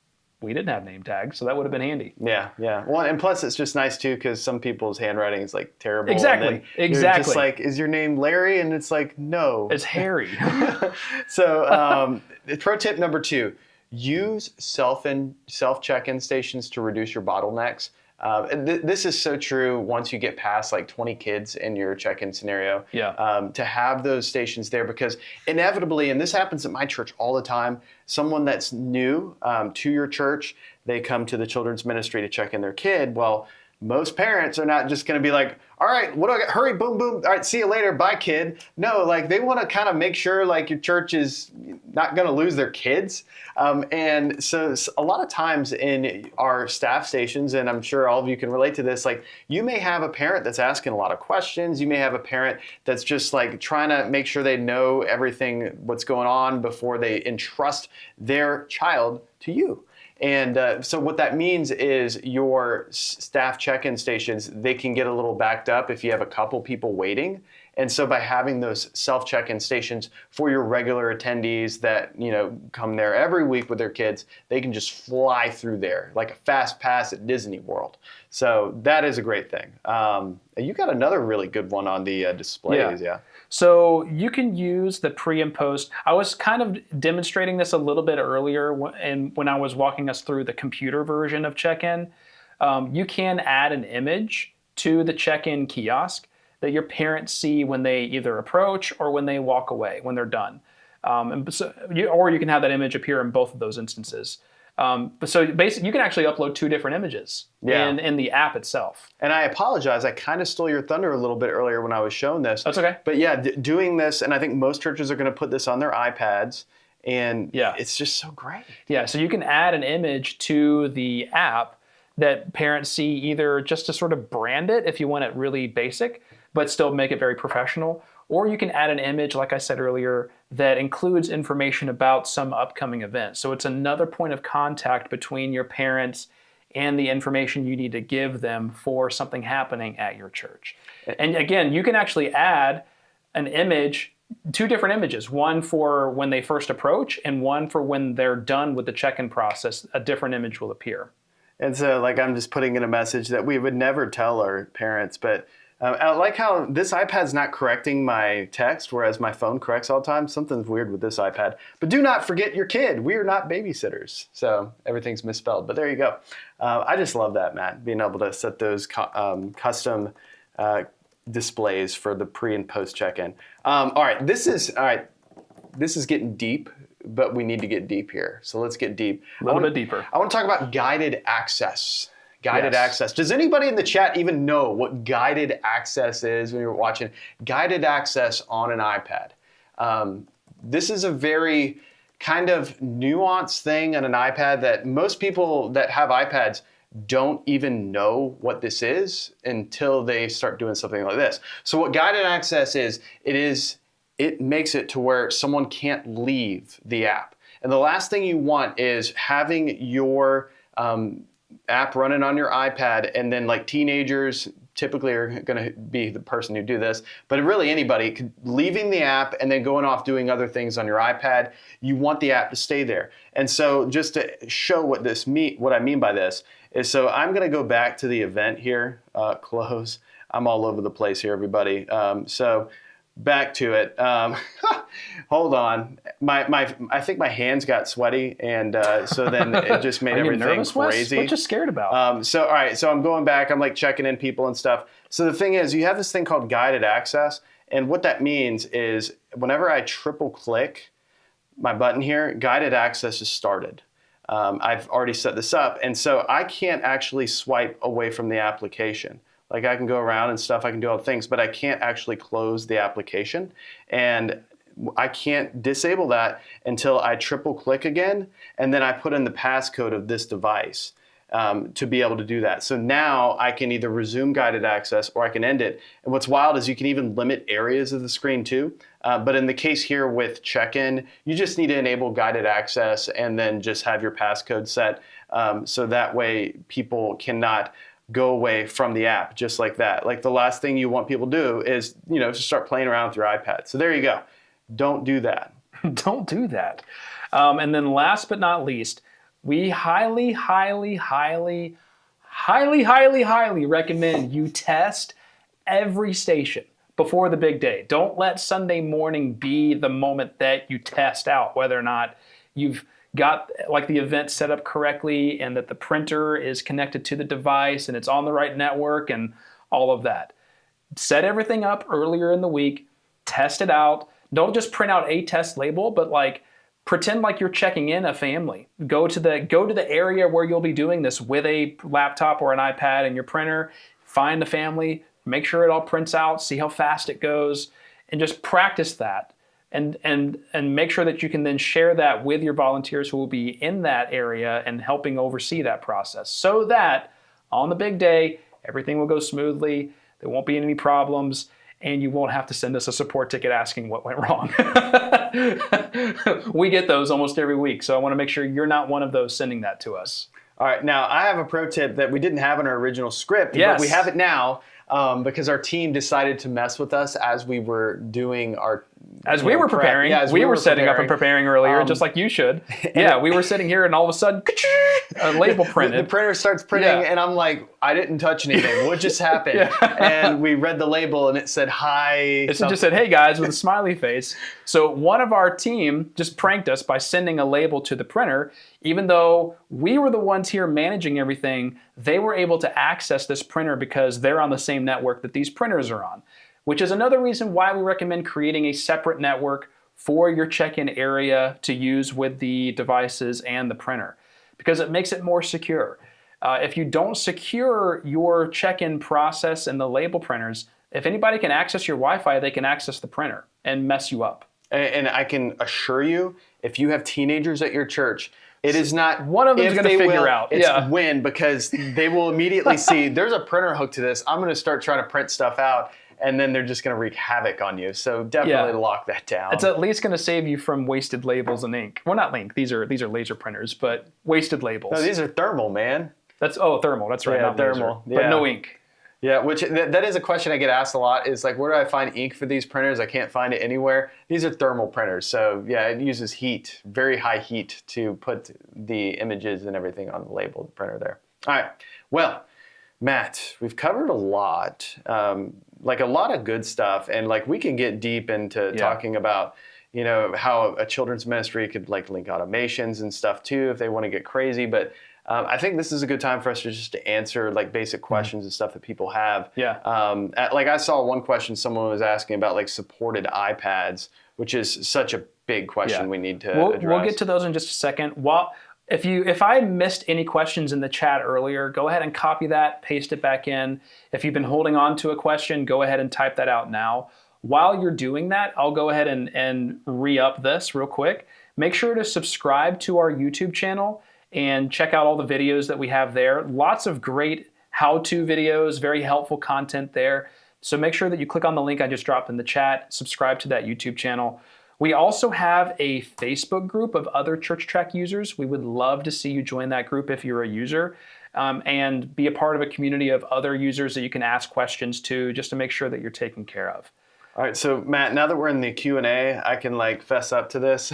we didn't have name tags, so that would have been handy. Yeah. Well, and plus it's just nice too because some people's handwriting is like terrible. Exactly. And then you're just like, is your name Larry? And it's like, no. It's Harry. So pro tip number 2, use self check-in stations to reduce your bottlenecks. This is so true once you get past like 20 kids in your check-in scenario. Yeah. To have those stations there, because inevitably, and this happens at my church all the time, someone that's new to your church, they come to the children's ministry to check in their kid. Well, most parents are not just going to be like, all right, what do I got? Hurry, boom, boom. All right, see you later. Bye, kid. No, like they want to kind of make sure like your church is not going to lose their kids. And so a lot of times in our staff stations, and I'm sure all of you can relate to this, like you may have a parent that's asking a lot of questions. You may have a parent that's just like trying to make sure they know everything, what's going on before they entrust their child to you. And so what that means is your staff check-in stations, they can get a little backed up if you have a couple people waiting. And so by having those self-check-in stations for your regular attendees that, you know, come there every week with their kids, they can just fly through there like a fast pass at Disney World. So that is a great thing. You got another really good one on the displays, yeah. So you can use the pre and post. I was kind of demonstrating this a little bit earlier when I was walking us through the computer version of check-in. You can add an image to the check-in kiosk that your parents see when they either approach or when they walk away, when they're done. Or you can have that image appear in both of those instances. So basically, you can actually upload 2 different images in the app itself. And I apologize. I kind of stole your thunder a little bit earlier when I was showing this. That's okay. But yeah, doing this, and I think most churches are going to put this on their iPads, and it's just so great. Yeah, so you can add an image to the app that parents see, either just to sort of brand it if you want it really basic, but still make it very professional. Or you can add an image, like I said earlier, that includes information about some upcoming event. So it's another point of contact between your parents and the information you need to give them for something happening at your church. And again, you can actually add an image, 2 different images, one for when they first approach and one for when they're done with the check-in process. A different image will appear. And so like I'm just putting in a message that we would never tell our parents, but I like how this iPad's not correcting my text, whereas my phone corrects all the time. Something's weird with this iPad. But do not forget your kid. We are not babysitters. So everything's misspelled. But there you go. I just love that, Matt, being able to set those custom displays for the pre and post check-in. All right, this is getting deep, but we need to get deep here. So let's get deep. A little bit deeper. I want to talk about guided access. Guided access. Does anybody in the chat even know what guided access is when you're watching? Guided access on an iPad. This is a very kind of nuanced thing on an iPad that most people that have iPads don't even know what this is until they start doing something like this. So what guided access is, it makes it to where someone can't leave the app. And the last thing you want is having your app running on your iPad, and then like teenagers typically are going to be the person who do this, but really anybody leaving the app and then going off doing other things on your iPad. You want the app to stay there. And so just to show what I mean by this is, so I'm going to go back to the event here, close. I'm all over the place here, everybody. So back to it. Hold on. I think my hands got sweaty, and so then it just made everything nervous, crazy. Wes? What you scared about? So all right, so I'm going back. I'm like checking in people and stuff. So the thing is, you have this thing called guided access, and what that means is whenever I triple click my button here, guided access is started. I've already set this up, and so I can't actually swipe away from the application. Like I can go around and stuff, I can do all the things, but I can't actually close the application. And I can't disable that until I triple click again, and then I put in the passcode of this device to be able to do that. So now I can either resume guided access or I can end it. And what's wild is you can even limit areas of the screen too. But in the case here with check-in, you just need to enable guided access and then just have your passcode set. So that way people cannot go away from the app just like that. Like the last thing you want people to do is, to start playing around with your iPad. So there you go. Don't do that. Don't do that. And then last but not least, we highly recommend you test every station before the big day. Don't let Sunday morning be the moment that you test out whether or not you've got like the event set up correctly and that the printer is connected to the device and it's on the right network and all of that. Set everything up earlier in the week, test it out. Don't just print out a test label, but like pretend like you're checking in a family. Go to the area where you'll be doing this with a laptop or an iPad and your printer. Find the family, make sure it all prints out, see how fast it goes, and just practice that. And make sure that you can then share that with your volunteers who will be in that area and helping oversee that process, so that on the big day, everything will go smoothly, there won't be any problems, and you won't have to send us a support ticket asking what went wrong. We get those almost every week, so I want to make sure you're not one of those sending that to us. All right, now I have a pro tip that we didn't have in our original script, but we have it now because our team decided to mess with us as we were doing our we were preparing. Yeah, we were setting up and preparing earlier, just like you should. Yeah, we were sitting here and all of a sudden, a label printed. The printer starts printing and I'm like, I didn't touch anything. What just happened? And we read the label and it said, hi. It just said, hey guys, with a smiley face. So one of our team just pranked us by sending a label to the printer. Even though we were the ones here managing everything, they were able to access this printer because they're on the same network that these printers are on. Which is another reason why we recommend creating a separate network for your check-in area to use with the devices and the printer, because it makes it more secure. If you don't secure your check-in process and the label printers, if anybody can access your Wi-Fi, they can access the printer and mess you up. And I can assure you, if you have teenagers at your church, it is not one of them is going to figure out. It's when, because they will immediately see there's a printer hooked to this. I'm going to start trying to print stuff out. And then they're just going to wreak havoc on you. So definitely lock that down. It's at least going to save you from wasted labels and ink. Well, not ink. These are laser printers, but wasted labels. No, these are thermal, man. Thermal. That's right. Yeah, not thermal. Laser, but no ink. Yeah, which that is a question I get asked a lot. Is like, where do I find ink for these printers? I can't find it anywhere. These are thermal printers, so yeah, it uses heat, very high heat, to put the images and everything on the label, the printer there. All right. Well, Matt, we've covered a lot, like a lot of good stuff, and like we can get deep into talking about, you know, how a children's ministry could like link automations and stuff too if they want to get crazy. But I think this is a good time for us to just to answer like basic questions and stuff that people have. Yeah. Like I saw one question someone was asking about like supported iPads, which is such a big question we need to address. We'll get to those in just a second. If I missed any questions in the chat earlier, go ahead and copy that, paste it back in. If you've been holding on to a question, go ahead and type that out now. While you're doing that, I'll go ahead and re-up this real quick. Make sure to subscribe to our YouTube channel and check out all the videos that we have there. Lots of great how-to videos, very helpful content there. So make sure that you click on the link I just dropped in the chat, subscribe to that YouTube channel. We also have a Facebook group of other ChurchTrac users. We would love to see you join that group if you're a user, and be a part of a community of other users that you can ask questions to, just to make sure that you're taken care of. All right, so Matt, now that we're in the Q&A, I can like fess up to this.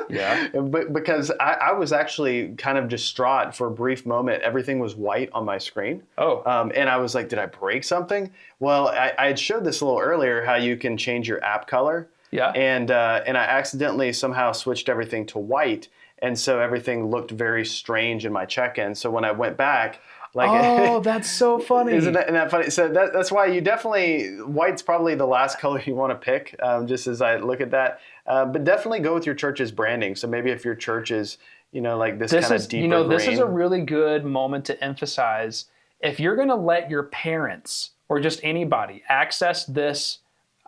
Yeah. But because I was actually kind of distraught for a brief moment. Everything was white on my screen. Oh. And I was like, did I break something? Well, I had showed this a little earlier, how you can change your app color. Yeah. And I accidentally somehow switched everything to white. And so everything looked very strange in my check-in. So when I went back, like, oh, that's so funny. Isn't that funny? So that's why you definitely, white's probably the last color you want to pick, just as I look at that. But definitely go with your church's branding. So maybe if your church is, you know, like this kind of deeper green. This is a really good moment to emphasize. If you're going to let your parents or just anybody access this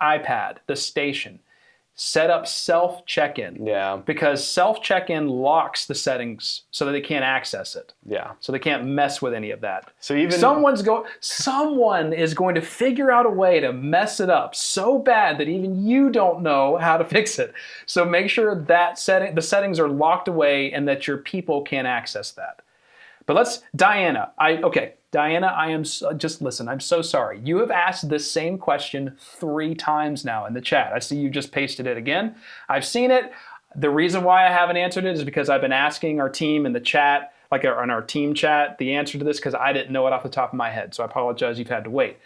iPad, the station, set up self-check-in. Yeah. Because self-check-in locks the settings so that they can't access it. Yeah. So they can't mess with any of that. So even someone is going to figure out a way to mess it up so bad that even you don't know how to fix it. So make sure that the settings are locked away and that your people can't access that. But Diana, listen, I'm so sorry. You have asked this same question 3 times now in the chat. I see you just pasted it again. I've seen it. The reason why I haven't answered it is because I've been asking our team in the chat, like on our team chat, the answer to this because I didn't know it off the top of my head. So I apologize you've had to wait.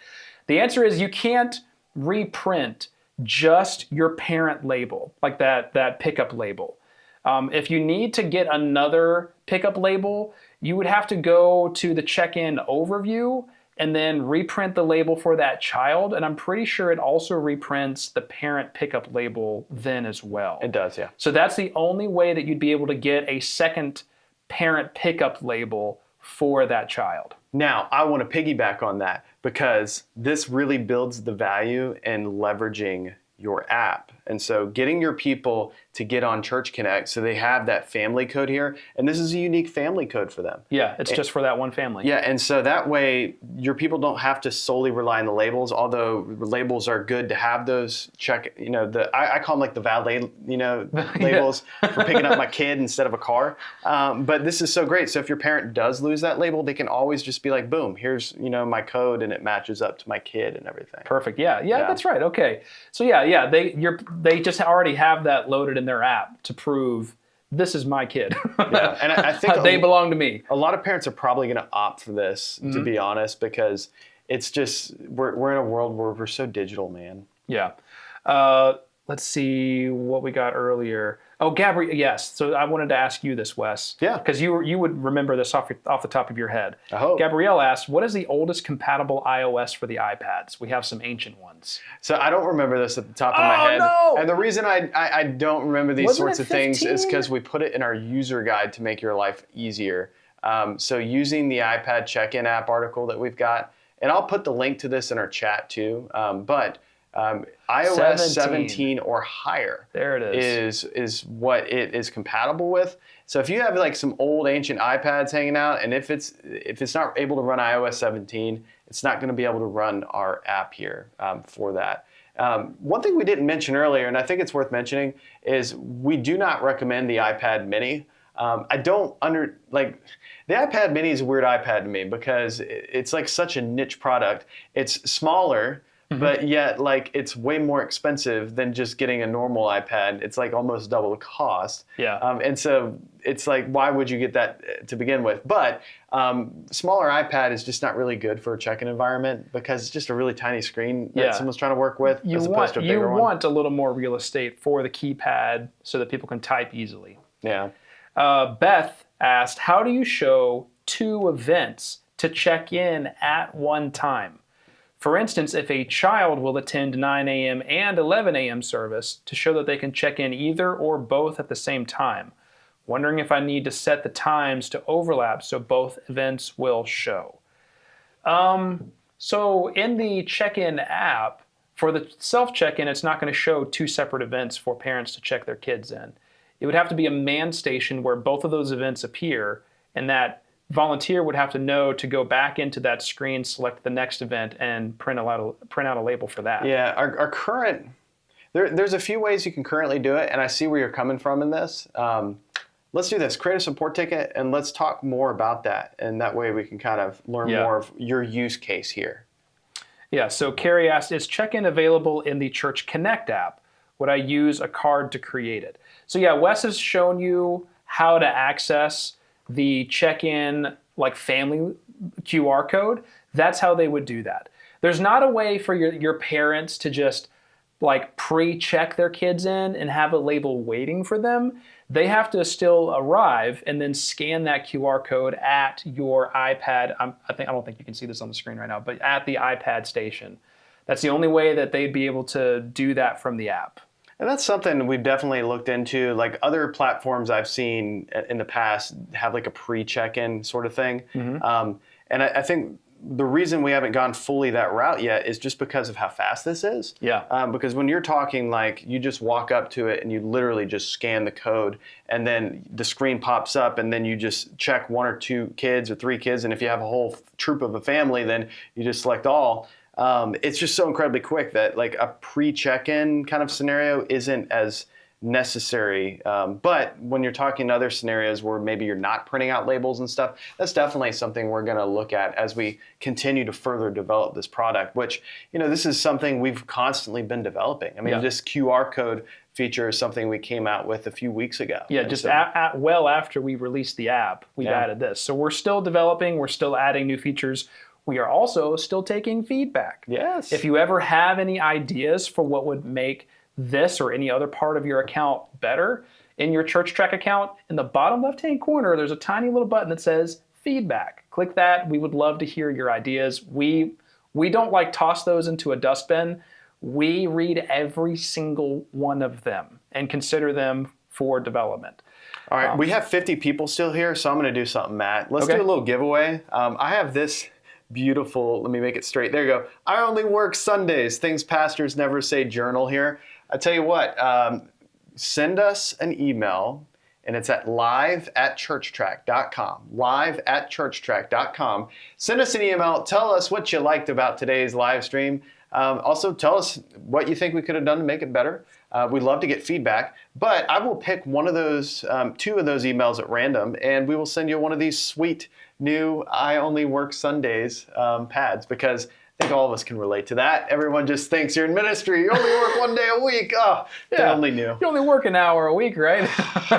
The answer is you can't reprint just your parent label, like that pickup label. If you need to get another pickup label, you would have to go to the check-in overview and then reprint the label for that child. And I'm pretty sure it also reprints the parent pickup label then as well. It does, yeah. So that's the only way that you'd be able to get a second parent pickup label for that child. Now, I want to piggyback on that because this really builds the value in leveraging your app. And so getting your people to get on Church Connect so they have that family code here. And this is a unique family code for them. Yeah, it's just for that one family. Yeah, and so that way your people don't have to solely rely on the labels, although labels are good to have those I call them like the valet, labels for picking up my kid instead of a car. But this is so great. So if your parent does lose that label, they can always just be like, boom, here's, my code and it matches up to my kid and everything. Perfect. Yeah, that's right. Okay. So yeah, they just already have that loaded in their app to prove this is my kid. Yeah, and I think they belong to me. A lot of parents are probably going to opt for this, to be honest, because it's just we're in a world where we're so digital, man. Yeah. Let's see what we got earlier. Oh, Gabrielle, yes. So I wanted to ask you this, Wes. Yeah. Because you would remember this off the top of your head. I hope. Gabrielle asked, what is the oldest compatible iOS for the iPads? We have some ancient ones. So I don't remember this at the top of my head. No! And the reason I don't remember these sorts of things is because we put it in our user guide to make your life easier. So using the iPad check-in app article that we've got, and I'll put the link to this in our chat too, but iOS 17 or higher there it is what it is compatible with. So if you have like some old ancient iPads hanging out, and if it's not able to run iOS 17, it's not going to be able to run our app here for that. One thing we didn't mention earlier, and I think it's worth mentioning, is we do not recommend the iPad mini. The iPad mini is a weird iPad to me because it's like such a niche product. It's smaller, but yet like it's way more expensive than just getting a normal iPad. It's like almost double the cost. Yeah. And so it's like, why would you get that to begin with? But smaller iPad is just not really good for a check-in environment because it's just a really tiny screen that someone's trying to work with as opposed to a bigger one. You want a little more real estate for the keypad so that people can type easily. Yeah. Beth asked, how do you show 2 events to check in at one time? For instance, if a child will attend 9 a.m. and 11 a.m. service to show that they can check in either or both at the same time. Wondering if I need to set the times to overlap so both events will show. So in the check-in app, for the self-check-in, it's not going to show 2 separate events for parents to check their kids in. It would have to be a man station where both of those events appear, and that volunteer would have to know to go back into that screen, select the next event, and print out a label for that. Yeah, our current, there's a few ways you can currently do it, and I see where you're coming from in this. Let's do this. Create a support ticket, and let's talk more about that, and that way we can kind of learn more of your use case here. Yeah, so Carrie asked, is check-in available in the Church Connect app? Would I use a card to create it? So yeah, Wes has shown you how to access the check-in like family QR code. That's how they would do that. There's not a way for your parents to just like pre-check their kids in and have a label waiting for them. They have to still arrive and then scan that QR code at your iPad. I don't think you can see this on the screen right now, but at the iPad station. That's the only way that they'd be able to do that from the app. And that's something we've definitely looked into. Like other platforms I've seen in the past have like a pre-check-in sort of thing. And I think the reason we haven't gone fully that route yet is just because of how fast this is. Yeah. Because when you're talking like you just walk up to it and you literally just scan the code and then the screen pops up and then you just check 1 or 2 kids or 3 kids. And if you have a whole troop of a family, then you just select all. It's just so incredibly quick that like a pre-check-in kind of scenario isn't as necessary. But when you're talking other scenarios where maybe you're not printing out labels and stuff, that's definitely something we're going to look at as we continue to further develop this product, which, you know, this is something we've constantly been developing. I mean, this QR code feature is something we came out with a few weeks ago. Yeah, just well after we released the app, we've added this. So we're still developing, we're still adding new features. We are also still taking feedback. Yes. If you ever have any ideas for what would make this or any other part of your account better, in your ChurchTrac account, in the bottom left-hand corner, there's a tiny little button that says feedback. Click that. We would love to hear your ideas. We don't like toss those into a dustbin. We read every single one of them and consider them for development. All right, we have 50 people still here, so I'm going to do something, Matt. Let's do a little giveaway. I have this beautiful, let me make it straight. There you go. I only work Sundays. Things pastors never say journal here. I tell you what, send us an email, and it's at live@churchtrac.com. Live@churchtrac.com. Send us an email. Tell us what you liked about today's live stream. Also, tell us what you think we could have done to make it better. We'd love to get feedback, but I will pick one of those, 2 of those emails at random, and we will send you one of these sweet new I Only Work Sundays pads, because I think all of us can relate to that. Everyone just thinks you're in ministry. You only work 1 day a week. Oh, they only knew. You only work an hour a week, right?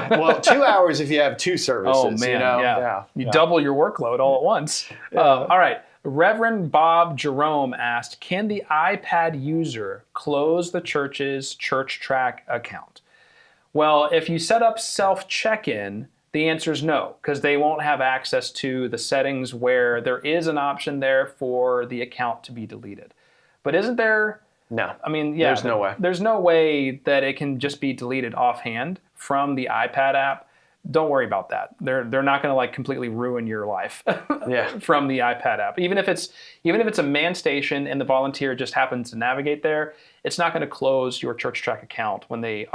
Well, 2 hours if you have 2 services. Oh, man, you know? yeah. You double your workload all at once. All right. Reverend Bob Jerome asked, can the iPad user close the church's ChurchTrac account? Well, if you set up self-check-in, the answer is no, because they won't have access to the settings where there is an option there for the account to be deleted. But isn't there? No. I mean, yeah. There's no way. There's no way that it can just be deleted offhand from the iPad app. Don't worry about that. They're not going to like completely ruin your life from the iPad app. Even if it's a man station and the volunteer just happens to navigate there, it's not going to close your ChurchTrac account when they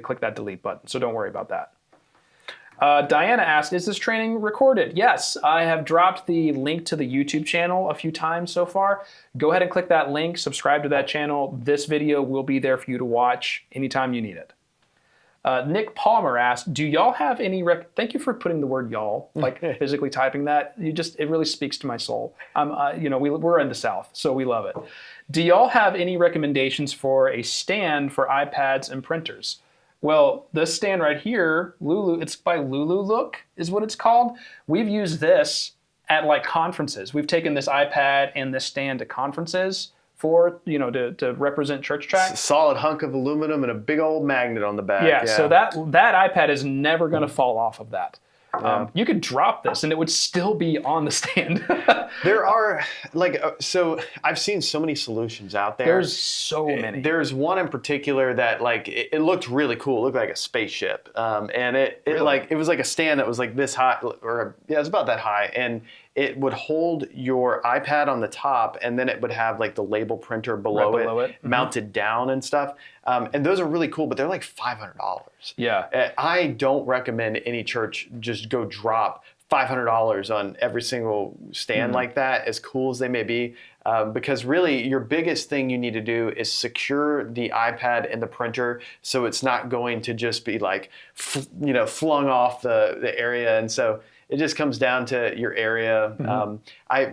click that delete button. So don't worry about that. Diana asked, is this training recorded? Yes, I have dropped the link to the YouTube channel a few times so far. Go ahead and click that link, subscribe to that channel. This video will be there for you to watch anytime you need it. Nick Palmer asked, do y'all have any thank you for putting the word y'all, like physically typing that. It really speaks to my soul. We're in the South, so we love it. Do y'all have any recommendations for a stand for iPads and printers? Well, this stand right here, Lulu, it's by Lulu Look is what it's called. We've used this at like conferences. We've taken this iPad and this stand to conferences for, to represent ChurchTrac. Solid hunk of aluminum and a big old magnet on the back. Yeah, so that iPad is never going to fall off of that. You could drop this and it would still be on the stand. There are, so I've seen so many solutions out there. There's so many. There's one in particular that it looked really cool. It looked like a spaceship. And it was like a stand that was like this high, it was about that high. And it would hold your iPad on the top, and then it would have like the label printer below it. Mounted down and stuff. And those are really cool, but they're like $500. Yeah. I don't recommend any church just go drop $500 on every single stand like that, as cool as they may be, because really your biggest thing you need to do is secure the iPad and the printer so it's not going to just be like, flung off the area. And so it just comes down to your area.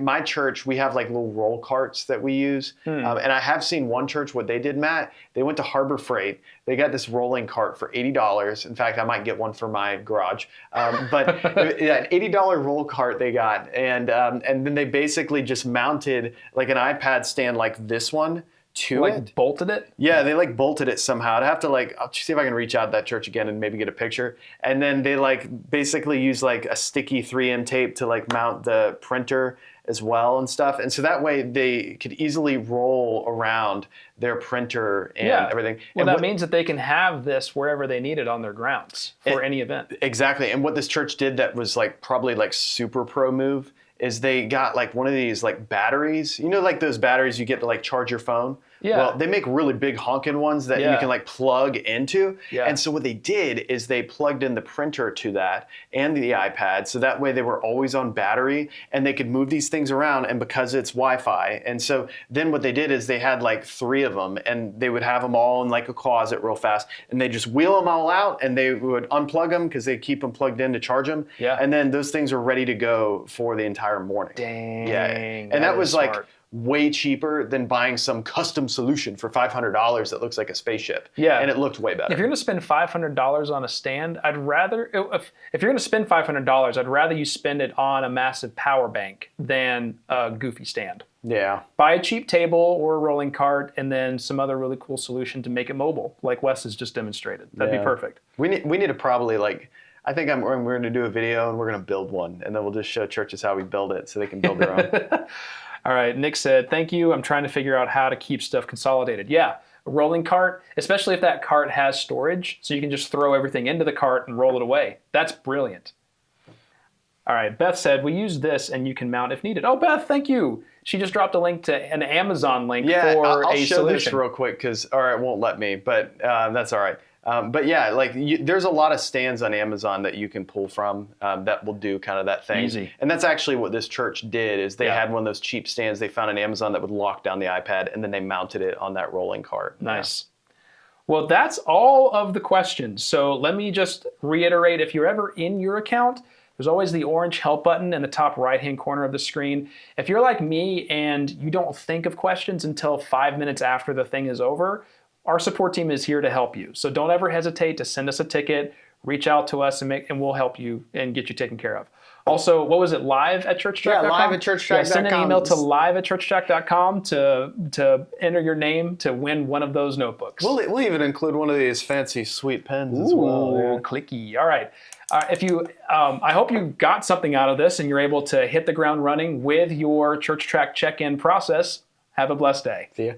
My church, we have like little roll carts that we use. And I have seen one church, what they did, Matt, they went to Harbor Freight. They got this rolling cart for $80. In fact, I might get one for my garage. But an $80 roll cart they got. And then they basically just mounted like an iPad stand like this one to it. Bolted it? Yeah, they bolted it somehow. I'd have to I'll see if I can reach out to that church again and maybe get a picture. And then they basically use a sticky 3M tape to mount the printer as well and stuff. And so that way they could easily roll around their printer and everything. Well, and that means that they can have this wherever they need it on their grounds for any event. Exactly. And what this church did that was probably super pro move is they got one of these batteries, those batteries you get to charge your phone. Yeah. Well, they make really big honking ones that you can plug into. Yeah. And so what they did is they plugged in the printer to that and the iPad. So that way they were always on battery and they could move these things around, and because it's Wi-Fi. And so then what they did is they had 3 of them, and they would have them all in a closet real fast, and they just wheel them all out and they would unplug them because they keep them plugged in to charge them. Yeah. And then those things are ready to go for the entire morning. Dang. Yeah. And that was smart. Way cheaper than buying some custom solution for $500 that looks like a spaceship. Yeah. And it looked way better. If you're going to spend $500 on a stand, if you're going to spend $500, I'd rather you spend it on a massive power bank than a goofy stand. Yeah. Buy a cheap table or a rolling cart and then some other really cool solution to make it mobile, like Wes has just demonstrated. That'd be perfect. We need to probably I think we're going to do a video and we're going to build one, and then we'll just show churches how we build it so they can build their own. All right, Nick said, thank you. I'm trying to figure out how to keep stuff consolidated. Yeah, a rolling cart, especially if that cart has storage, so you can just throw everything into the cart and roll it away. That's brilliant. All right, Beth said, we use this and you can mount if needed. Oh, Beth, thank you. She just dropped a link to an Amazon link for I'll a show solution. this real quick because, it won't let me, but that's all right. But yeah, there's a lot of stands on Amazon that you can pull from that will do kind of that thing. Easy. And that's actually what this church did is they had one of those cheap stands they found on Amazon that would lock down the iPad, and then they mounted it on that rolling cart. Nice. Well, that's all of the questions. So let me just reiterate, if you're ever in your account, there's always the orange help button in the top right-hand corner of the screen. If you're like me and you don't think of questions until 5 minutes after the thing is over, our support team is here to help you. So don't ever hesitate to send us a ticket, reach out to us, and we'll help you and get you taken care of. Also, what was it, live@churchtrac.com? Yeah, live@churchtrac.com. Yeah, send an email to live@churchtrac.com to enter your name to win one of those notebooks. We'll even include one of these fancy sweet pens as well. Ooh, clicky. All right. I hope you got something out of this and you're able to hit the ground running with your ChurchTrac check-in process. Have a blessed day. See ya.